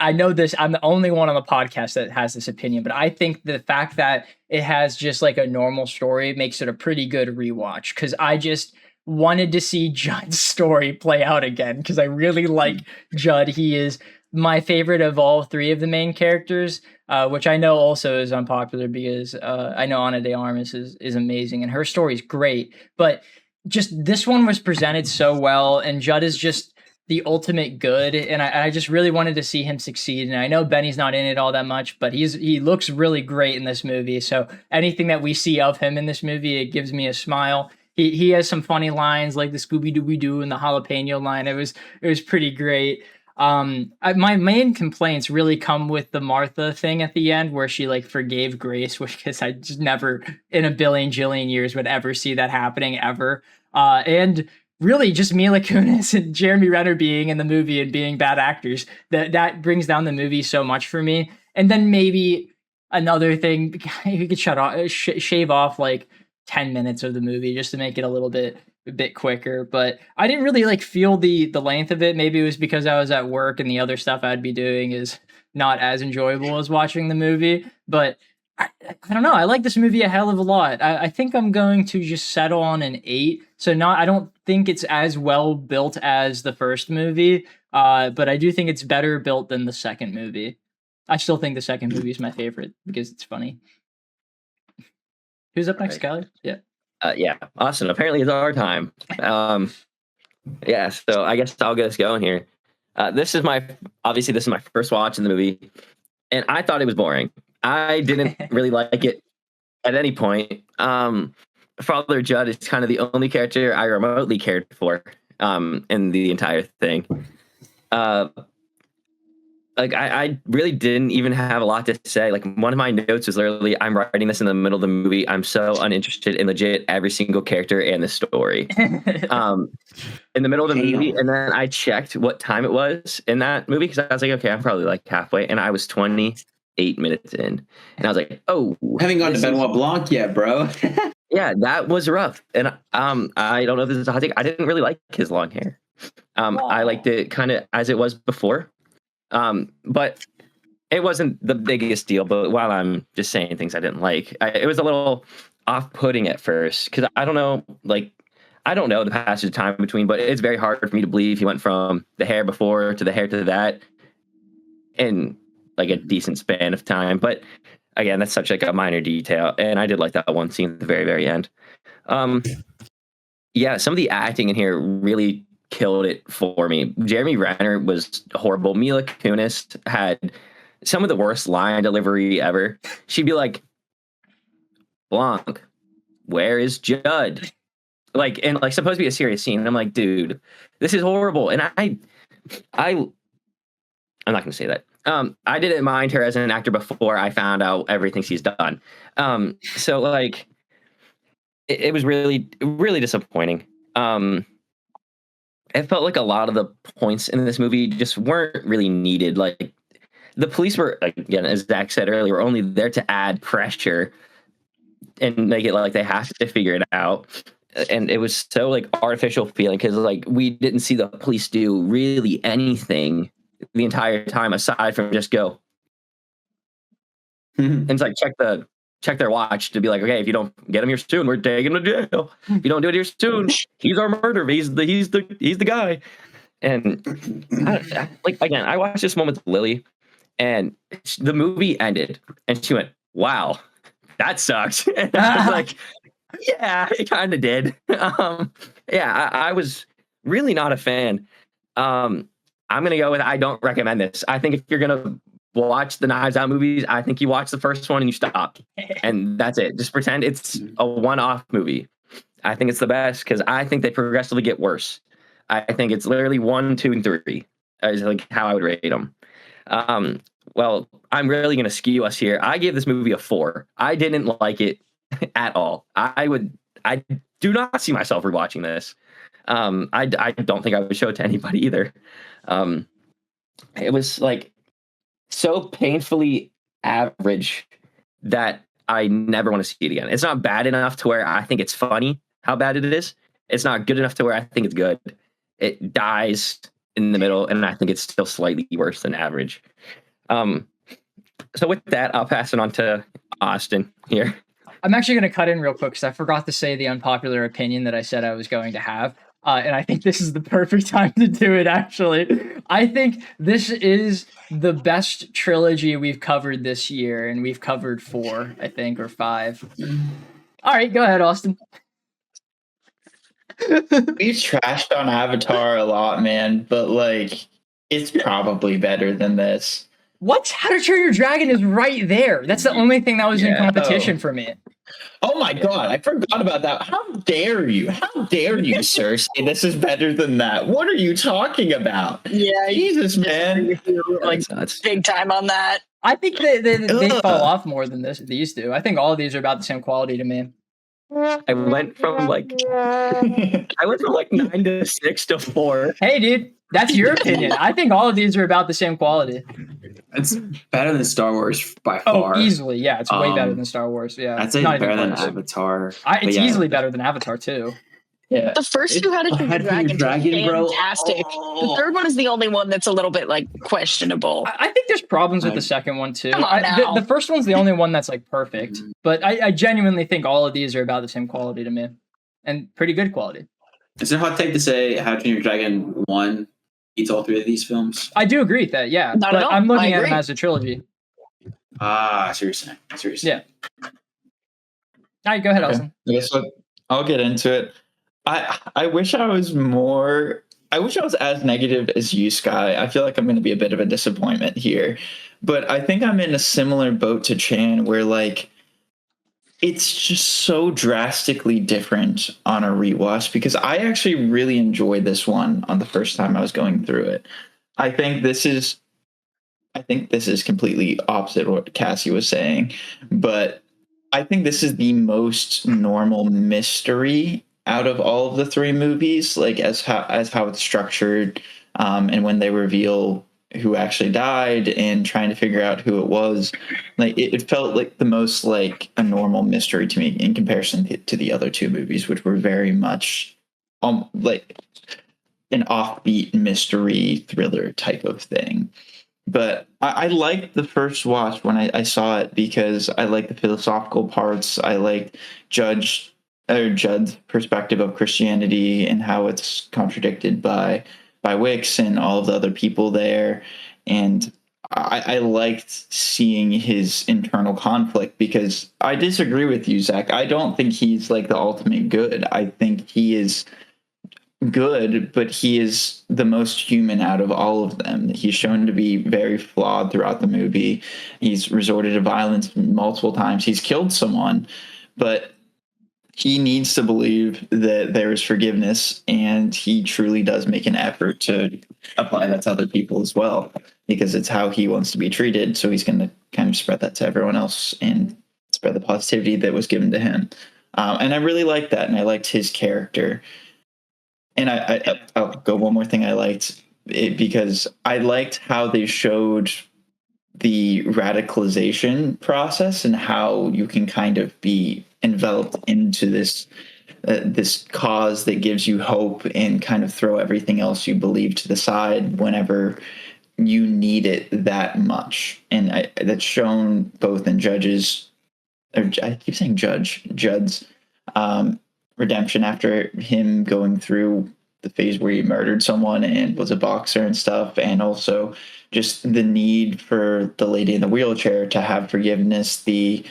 I know this, I'm the only one on the podcast that has this opinion, but I think the fact that it has just like a normal story makes it a pretty good rewatch, because I just wanted to see Judd's story play out again, because I really like Judd. He is my favorite of all three of the main characters, which I know also is unpopular because I know Ana de Armas is amazing and her story is great, but just this one was presented so well, and Judd is just the ultimate good, and I just really wanted to see him succeed. And I know Benny's not in it all that much, but he looks really great in this movie. So anything that we see of him in this movie, it gives me a smile. He has some funny lines like the Scooby Dooby Doo and the jalapeno line. It was pretty great. My main complaints really come with the Martha thing at the end, where she like forgave Grace, which because I just never in a billion jillion years would ever see that happening ever. And really just Mila Kunis and Jeremy Renner being in the movie and being bad actors, that brings down the movie so much for me. And then maybe another thing, you could shave off like 10 minutes of the movie just to make it a bit quicker. But I didn't really like feel the length of it. Maybe it was because I was at work and the other stuff I'd be doing is not as enjoyable as watching the movie. But I don't know. I like this movie a hell of a lot. I think I'm going to just settle on an 8. So I don't think it's as well built as the first movie, but I do think it's better built than the second movie. I still think the second movie is my favorite because it's funny. Who's up next, Skyler? Yeah. Yeah, Austin. Apparently, it's our time. Yeah, so I guess I'll get us going here. This is my first watch in the movie, and I thought it was boring. I didn't really like it at any point. Father Judd is kind of the only character I remotely cared for in the entire thing. I really didn't even have a lot to say. Like, one of my notes was literally, I'm writing this in the middle of the movie. I'm so uninterested in legit every single character and the story. In the middle of the movie, and then I checked what time it was in that movie, because I was like, okay, I'm probably like halfway, and I was 28 minutes in, and I was like, oh, haven't gone to Benoit Blanc yet, bro. Yeah, that was rough. And I don't know if this is a hot take. I didn't really like his long hair. I liked it kind of as it was before. But it wasn't the biggest deal. But while I'm just saying things I didn't like, it was a little off-putting at first, because I don't know the passage of time between, but it's very hard for me to believe he went from the hair before to the hair to that in like a decent span of time. But again, that's such like a minor detail, and I did like that one scene at the very, very end. Yeah, some of the acting in here really killed it for me. Jeremy Renner was horrible. Mila Kunis had some of the worst line delivery ever. She'd be like, "Blanc, where is Judd?" Like, and like supposed to be a serious scene. And I'm like, dude, this is horrible. And I'm not gonna say that. I didn't mind her as an actor before I found out everything she's done. So like, it was really, really disappointing. It felt like a lot of the points in this movie just weren't really needed. Like, the police were, again, as Zach said earlier, were only there to add pressure and make it like they have to figure it out. And it was so like artificial feeling, because like we didn't see the police do really anything the entire time aside from just go. And it's like check their watch to be like, okay, if you don't get him here soon, we're taking him to jail. If you don't do it here soon, he's our murderer. He's the guy. And I watched this one with Lily, and the movie ended, and she went, "Wow, that sucks." And I was like, "Yeah, it kind of did." I was really not a fan. I'm gonna go with, I don't recommend this. I think if you're gonna watch the Knives Out movies, I think you watch the first one and you stop, and that's it. Just pretend it's a one-off movie. I think it's the best, because I think they progressively get worse. I think it's literally 1, 2, and 3 is like how I would rate them. Well, I'm really going to skew us here. I gave this movie a 4. I didn't like it at all. I do not see myself rewatching this. I don't think I would show it to anybody either. It was like so painfully average that I never want to see it again. It's not bad enough to where I think it's funny how bad it is. It's not good enough to where I think it's good. It dies in the middle, and I think it's still slightly worse than average. So with that, I'll pass it on to Austin here. I'm actually going to cut in real quick because I forgot to say the unpopular opinion that I said I was going to have. And I think this is the perfect time to do it, actually. I think this is the best trilogy we've covered this year, and we've covered 4, I think, or 5. All right, go ahead, Austin. We've trashed on Avatar a lot, man, but like, it's probably better than this. What? How to Train Your Dragon is right there. That's the only thing that was in competition for me. Oh my god, I forgot about that. How dare you? How dare you, sir, say this is better than that? What are you talking about? Yeah, Jesus, man. Like big time on that. I think they fall off more than these do. I think all of these are about the same quality to me. I went from like 9 to 6 to 4. Hey, dude, that's your opinion. I think all of these are about the same quality. It's better than Star Wars by far. Oh, easily. Yeah, it's way better than Star Wars. Yeah, I'd say it's better than Avatar. It's easily better than Avatar too. Yeah. The first two had a dragon, fantastic. Bro. The third one is the only one that's a little bit like questionable. I think there's problems with the second one too. The first one's the only one that's like perfect, but I genuinely think all of these are about the same quality to me, and pretty good quality. Is it a hot take to say How to Train Your Dragon 1 beats all 3 of these films? I do agree with that, yeah. Not but at all. I'm looking at them as a trilogy. Ah, seriously. Yeah. All right, go ahead, Austin. I guess I'll get into it. I wish I was as negative as you, Sky. I feel like I'm going to be a bit of a disappointment here. But I think I'm in a similar boat to Chan where, like, it's just so drastically different on a rewatch because I actually really enjoyed this one on the first time I was going through it. I think this is completely opposite what Cassie was saying, but I think this is the most normal mystery out of all of the 3 movies, like as how it's structured, and when they reveal who actually died and trying to figure out who it was, like it felt like the most like a normal mystery to me in comparison to the other 2 movies, which were very much like an offbeat mystery thriller type of thing. But I liked the first watch when I saw it because I liked the philosophical parts. I liked Judd's perspective of Christianity and how it's contradicted by Wix and all of the other people there. And I liked seeing his internal conflict because I disagree with you, Zach. I don't think he's like the ultimate good. I think he is good, but he is the most human out of all of them. He's shown to be very flawed throughout the movie. He's resorted to violence multiple times. He's killed someone, but he needs to believe that there is forgiveness, and he truly does make an effort to apply that to other people as well, because it's how he wants to be treated. So he's going to kind of spread that to everyone else and spread the positivity that was given to him. And I really liked that, and I liked his character. And I'll go one more thing I liked it because I liked how they showed the radicalization process and how you can kind of be enveloped into this cause that gives you hope and kind of throw everything else you believe to the side whenever you need it that much. And that's shown both in Judd's redemption after him going through the phase where he murdered someone and was a boxer and stuff, and also just the need for the lady in the wheelchair to have forgiveness, the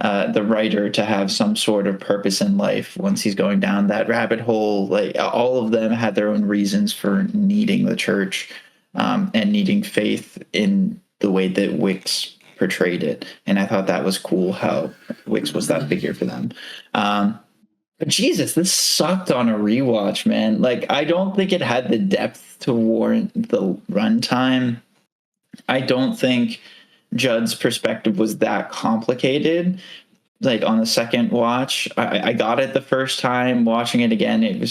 writer to have some sort of purpose in life once he's going down that rabbit hole. Like all of them had their own reasons for needing the church and needing faith in the way that Wix portrayed it. And I thought that was cool how Wix was that figure for them. But Jesus, this sucked on a rewatch, man. Like, I don't think it had the depth to warrant the runtime. I don't think Judd's perspective was that complicated. Like, on the second watch, I got it the first time. Watching it again, it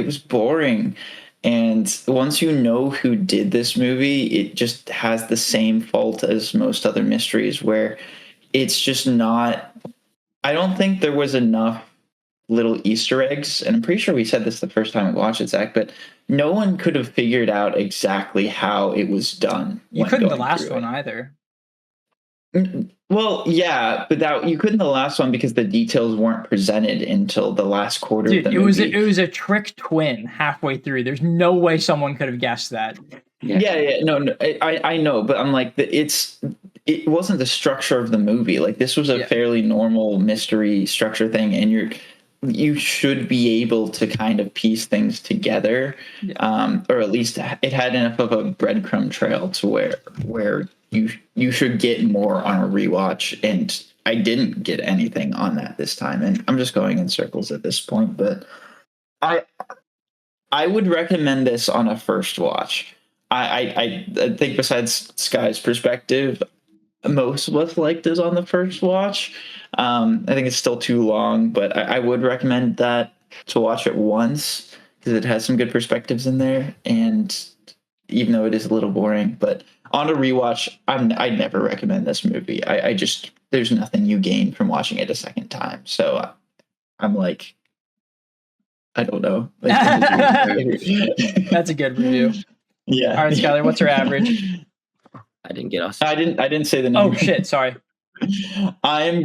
was boring. And once you know who did this movie, it just has the same fault as most other mysteries, where it's just not... I don't think there was enough little Easter eggs, and I'm pretty sure we said this the first time we watched it, Zach, but no one could have figured out exactly how it was done. You couldn't the last one either. Well, yeah, but that you couldn't the last one because the details weren't presented until the last quarter of the movie. It was a trick twin halfway through. There's no way someone could have guessed that. Yeah, no, I know, but I'm like, it wasn't the structure of the movie. Like, this was a fairly normal mystery structure thing, and you should be able to kind of piece things together, or at least it had enough of a breadcrumb trail to where you should get more on a rewatch, and I didn't get anything on that this time, and I'm just going in circles at this point. But I would recommend this on a first watch. I think besides Sky's perspective, most of us liked this on the first watch. I think it's still too long, but I would recommend that to watch it once because it has some good perspectives in there. And even though it is a little boring, but on a rewatch, I'd never recommend this movie. I just, there's nothing you gain from watching it a second time. So I'm like, I don't know. That's a good review. Yeah. All right, Skylar, what's her average? I didn't get us. I didn't say the number. Oh shit, sorry. I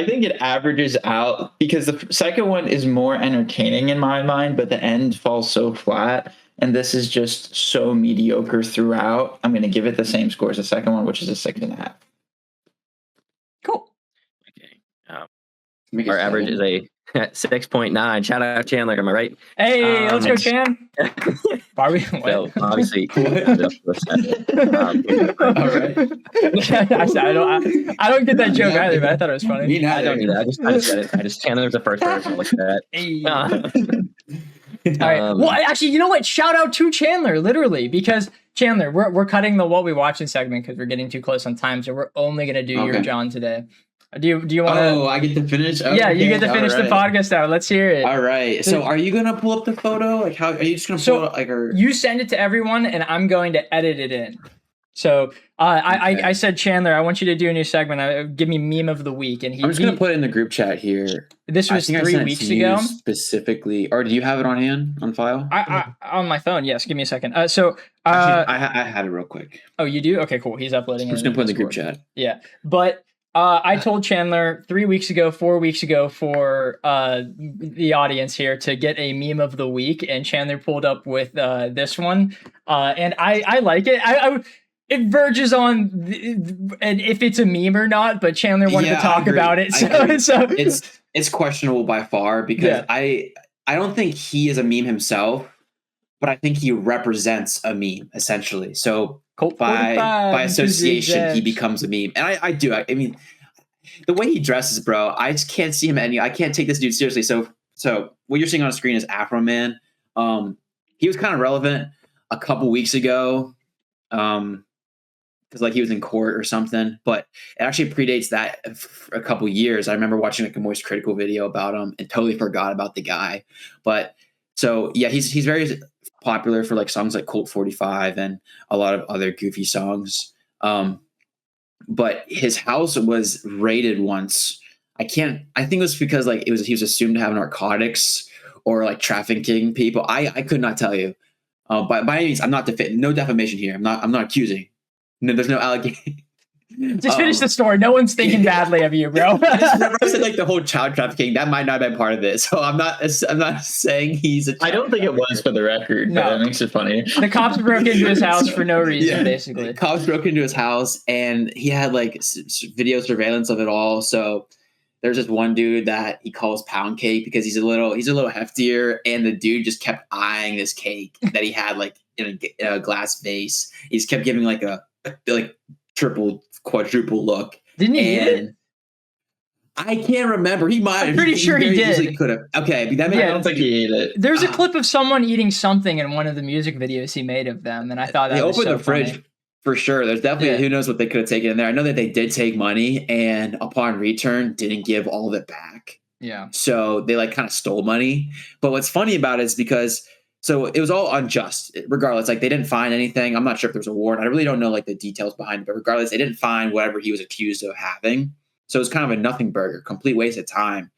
think it averages out because the second one is more entertaining in my mind, but the end falls so flat. And this is just so mediocre throughout. I'm going to give it the same score as the second one, which is a 6.5. Cool. Okay. Our average is a 6.9. Shout out Chandler, am I right? Hey, let's go, Chan. Are we? So obviously, all right. I don't get that joke either, but I thought it was funny. Me neither. I don't need that. I just said it. Chandler's the first person like that. Hey. All right. Well, actually, you know what? Shout out to Chandler, literally, because Chandler, we're cutting the what we watching segment because we're getting too close on time, so we're only gonna do your John today. Do you want to? Oh, I get to finish. Okay. Yeah, you get to finish the podcast out. Let's hear it. All right. So, are you gonna pull up the photo? Like, how are you just gonna pull it? Like, or you send it to everyone, and I'm going to edit it in. So, I said, Chandler, I want you to do a new segment. Give me meme of the week, and I'm just gonna put it in the group chat here. This was 3 weeks ago. Specifically, or do you have it on hand on file? I on my phone. Yes. Give me a second. Actually, I had it real quick. Oh, you do? Okay, cool. He's uploading. I'm just gonna put it in the group chat. Yeah, but. I told Chandler 4 weeks ago for the audience here to get a meme of the week, and Chandler pulled up with this one, and I like it. It verges on and if it's a meme or not, but Chandler wanted to talk about it, so it's questionable by far because I don't think he is a meme himself, but I think he represents a meme essentially. So. By association, he becomes a meme, and I do. I mean, the way he dresses, bro, I just can't see him I can't take this dude seriously. So what you're seeing on the screen is Afro Man. He was kind of relevant a couple weeks ago, because like he was in court or something. But it actually predates that for a couple years. I remember watching like a Moist Critical video about him and totally forgot about the guy. But so yeah, he's very popular for like songs like Colt 45 and a lot of other goofy songs. But his house was raided once. I think it was because like he was assumed to have narcotics or like trafficking people. I could not tell you. By any means, I'm not no defamation here. I'm not accusing. No, there's no allegation. Just finish the story. No one's thinking badly of you, bro. I just remember I said like the whole child trafficking. That might not have been part of it. So I'm not saying he's a child. I don't think it was for the record. No, that makes it funny. The cops broke into his house for no reason, basically. The cops broke into his house, and he had like video surveillance of it all. So there's this one dude that he calls Pound Cake because he's a little heftier, and the dude just kept eyeing this cake that he had like in a glass vase. He just kept giving like a triple, quadruple look. Didn't he eat it? I can't remember. He might. I'm pretty sure he did. Easily could have. Okay, I don't think he ate it. There's a clip of someone eating something in one of the music videos he made of them, and I thought that was so funny. They opened the fridge for sure. There's definitely who knows what they could have taken in there. I know that they did take money, and upon return, didn't give all of it back. Yeah. So they like kind of stole money. But what's funny about it is because. So it was all unjust, regardless. Like they didn't find anything. I'm not sure if there was a warrant. I really don't know like the details behind it. But regardless, they didn't find whatever he was accused of having. So it was kind of a nothing burger, complete waste of time.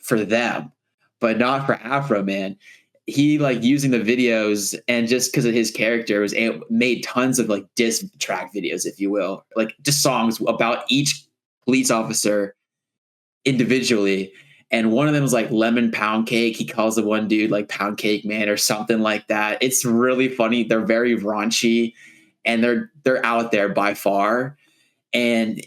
for them, but not for Afro Man. He like using the videos, and just because of his character made tons of like diss track videos, if you will, like just songs about each police officer individually. And one of them was like Lemon Pound Cake. He calls the one dude like Pound Cake Man or something like that. It's really funny. They're very raunchy, and they're out there by far. And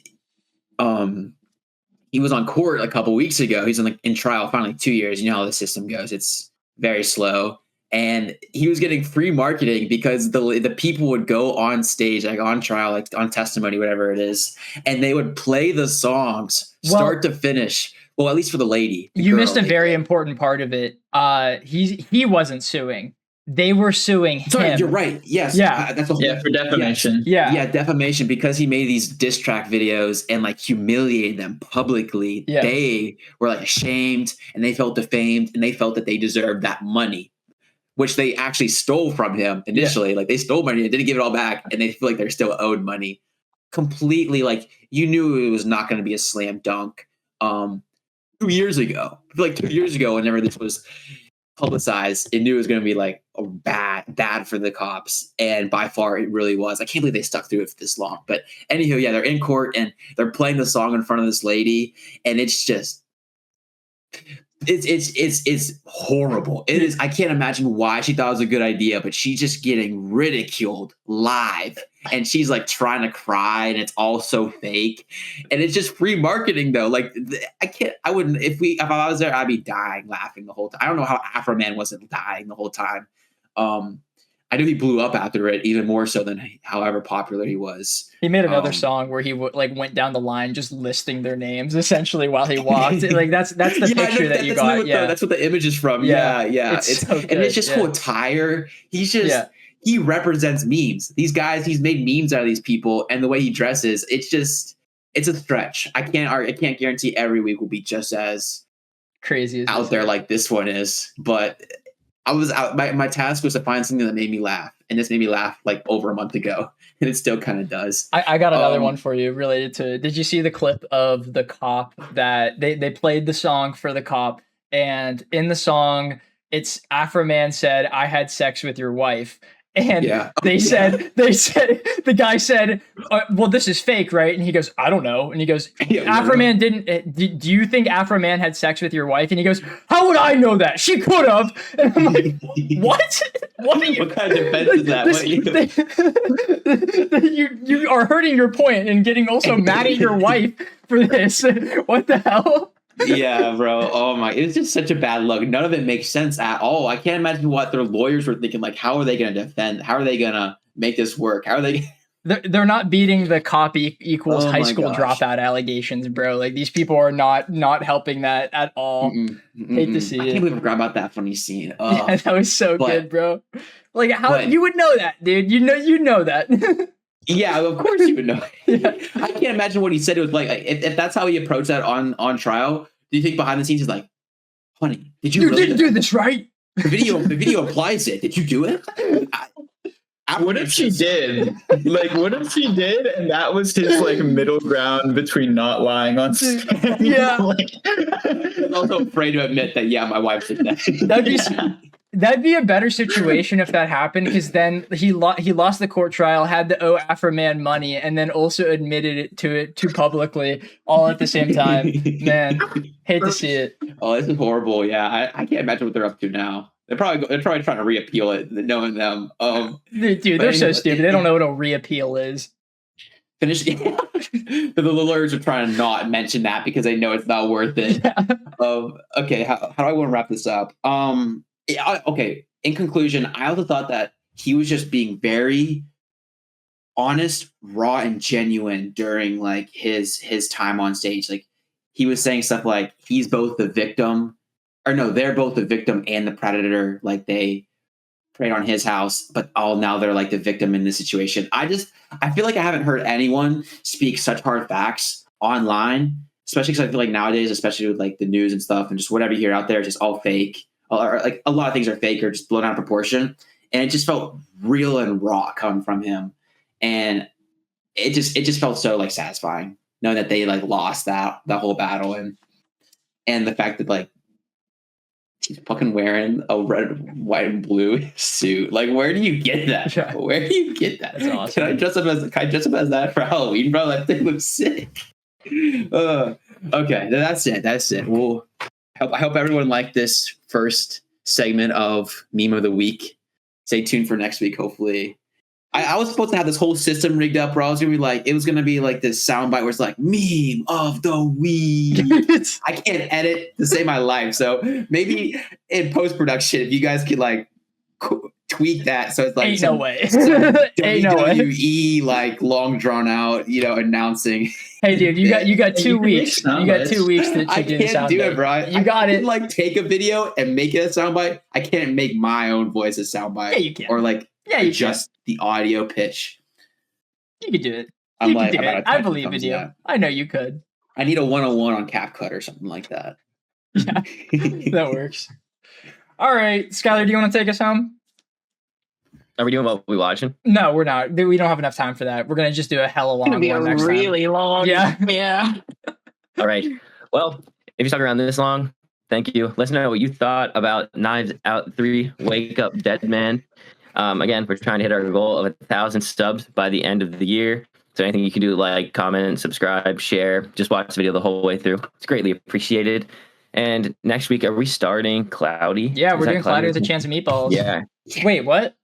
he was on court a couple weeks ago. He's in trial finally 2 years. You know how the system goes. It's very slow. And he was getting free marketing because the people would go on stage, like on trial, like on testimony, whatever it is, and they would play the songs start to finish. Well, at least for the lady. You missed a very important part of it. He wasn't suing. They were suing him. Sorry, you're right. Yes. Yeah. That's a whole, for defamation. Yeah, defamation, because he made these diss track videos and like humiliated them publicly. Yeah. They were like ashamed, and they felt defamed, and they felt that they deserved that money, which they actually stole from him initially. Yeah. Like they stole money and didn't give it all back, and they feel like they're still owed money. Completely, like you knew it was not going to be a slam dunk. 2 years ago, like 2 years ago, whenever this was publicized, it knew it was going to be like a bad for the cops, and by far it really was. I can't believe they stuck through it for this long. But anywho, yeah, they're in court and they're playing the song in front of this lady, and it's just it's horrible. It is. I can't imagine why she thought it was a good idea, but she's just getting ridiculed live, and she's like trying to cry, and it's all so fake, and it's just free marketing though. Like I wouldn't, if I was there, I'd be dying laughing the whole time. I don't know how Afro Man wasn't dying the whole time. I knew he blew up after it, even more so than however popular he was. He made another song where he went down the line just listing their names essentially while he walked. Like that's the picture that you got. That's what the image is from. Yeah. It's so good. And it's just whole attire. He's just he represents memes. These guys, he's made memes out of these people, and the way he dresses, it's a stretch. I can't guarantee every week will be just as crazy as out there like this one is, but I was out. My task was to find something that made me laugh, and this made me laugh like over a month ago, and it still kind of does. I got another one for you related to. Did you see the clip of the cop that they played the song for the cop, and in the song it's Afro Man said, "I had sex with your wife." And they said, the guy said, well, this is fake, right? And he goes, I don't know. And he goes, Afro Man didn't, do you think Afro Man had sex with your wife? And he goes, how would I know that? She could have. And I'm like, what? What kind of defense is that? You are hurting your point and getting also mad at your wife for this. What the hell? Yeah, bro. Oh my, it's just such a bad look. None of it makes sense at all. I can't imagine what their lawyers were thinking. Like, how are they going to defend? How are they going to make this work? How are they? They're not beating the cop equals high school dropout allegations, bro. Like these people are not helping that at all. Hate to see it. I can't believe I forgot about that funny scine. Yeah, that was so good, bro. Like how you would know that, dude? You know that. Yeah, of course you would know. I can't imagine what he said. It was like if that's how he approached that on trial. Do you think behind the scenes he's like, honey, did you really didn't do this, right? The video implies it. Did you do it? What if she did? Like, what if she did, and that was his like middle ground between not lying on stand? Yeah. He's also afraid to admit that. Yeah, my wife did that. That'd be a better situation if that happened, because then he lost the court trial, had to owe Afro Man money, and then also admitted it too publicly, all at the same time. Man, hate to see it. Oh, this is horrible. Yeah, I can't imagine what they're up to now. They're probably trying to reappeal it, knowing them. Dude, they're so stupid. They don't know what a reappeal is. Finish. The lawyers are trying to not mention that because they know it's not worth it. Yeah. Okay, how do I want to wrap this up? Okay. In conclusion, I also thought that he was just being very honest, raw, and genuine during like his time on stage. Like he was saying stuff like he's both the victim, or no, they're both the victim and the predator. Like they preyed on his house, but now they're like the victim in this situation. I feel like I haven't heard anyone speak such hard facts online, especially because I feel like nowadays, especially with like the news and stuff, and just whatever you hear out there is just all fake. Or like a lot of things are fake or just blown out of proportion, and it just felt real and raw coming from him, and it just felt so like satisfying knowing that they like lost that whole battle, and the fact that like He's fucking wearing a red, white, and blue suit. Like, where do you get that? Yeah. Where do you get that? That's awesome. Can I dress up as that for Halloween, bro? That thing looks sick. Okay, that's it. That's it. Well, I hope everyone liked this first segment of Meme of the Week. Stay tuned for next week, hopefully. I was supposed to have this whole system rigged up where I was gonna be like, it was gonna be like this soundbite where it's like Meme of the Week. I can't edit to save my life, so maybe in post production, if you guys could like tweak that so it's like Ain't no way. WWE Ain't no way. like long drawn out, announcing. Hey, dude, you got 2 weeks. You got 2 weeks to I do the can't do soundbite. it, bro. You got it. Like take a video and make it a soundbite. I can't make my own voice a soundbite. Yeah, you can. Or like Yeah, you adjust the audio pitch. You could do it. I'm You like, could do I'm it. about to I type believe in thumbs you. down. I know you could. I need a 101 on CapCut or something like that. Yeah, that works. All right, Skylar, do you want to take us home? Are we doing what we watching? No, we're not. We don't have enough time for that. We're gonna just do a hella long It's gonna be a one next time. really long. Yeah. Yeah. All right. Well, if you stuck around this long, thank you. Let us know what you thought about Knives Out 3 Wake Up Dead Man. Again, we're trying to hit our goal of 1,000 subs by the end of the year. So anything you can do, like, comment, subscribe, share, just watch the video the whole way through. It's greatly appreciated. And next week, are we starting Cloudy? Yeah, Is we're that doing Cloudy with a Chance of Meatballs. Yeah. Wait, what?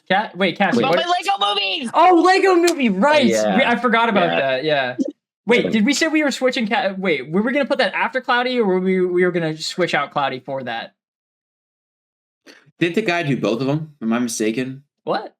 Cassie, Oh, what? my Lego movies. Oh, Lego movie, right? Yeah. I forgot about Yeah. that. Yeah. Wait, did we say we were switching? Wait, were we gonna put that after Cloudy, or were we were gonna switch out Cloudy for that? Did the guy do both of them? Am I mistaken? What?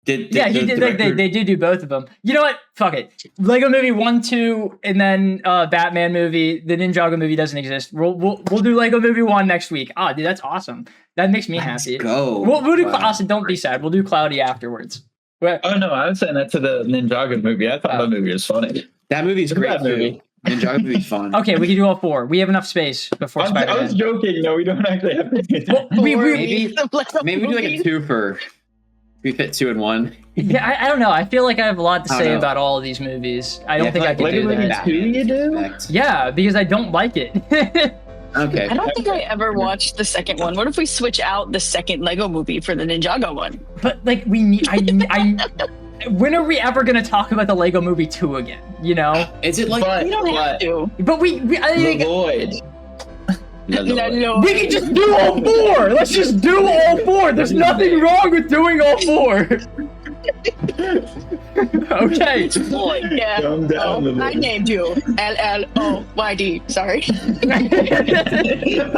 Did Yeah, he the did. Like, director- they did do both of them. You know what? Fuck it. Lego movie 1, 2, and then Batman movie. The Ninjago movie doesn't exist. We'll do Lego movie 1 next week. Ah, dude, that's awesome. That makes me happy. Go. We'll do Wow. Austin. Don't be sad. We'll do Cloudy afterwards. Well, Oh no, I was saying that to the Ninjago movie. I thought that movie was funny. That movie's It's a great bad movie. too. Ninjago movie's fun. okay, we can do all 4. We have enough space before I was Spider-Man. joking. No, we don't actually have to do that. Well, we- Maybe- The Lego Maybe we do like a movies. 2 for. We fit 2 in 1. Yeah, I don't know. I feel like I have a lot to I don't say know. about all of these movies. I don't think I can Lego do movie that. 2 you do? Yeah, because I don't like it. Okay. I don't think I ever watched the second one. What if we switch out the second Lego movie for the Ninjago one? But like we need, when are we ever gonna talk about the Lego Movie 2 again? You know? Is it like But- We don't have to. But Lloyd. No. we can just do all 4. Let's just do all 4. There's nothing wrong with doing all 4. Okay. Lloyd, yeah. Calm down, Oh, I Lloyd. named you LLOYD. Sorry.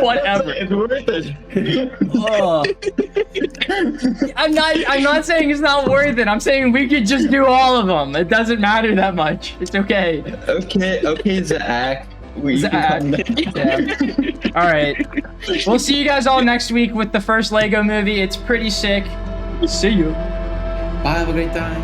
Whatever. It's worth it. Oh. I'm not saying it's not worth it. I'm saying we could just do all of them. It doesn't matter that much. It's okay. Okay, Zach. Zach. Yeah. All right. We'll see you guys all next week with the first Lego movie. It's pretty sick. See you. Bye, have a great time.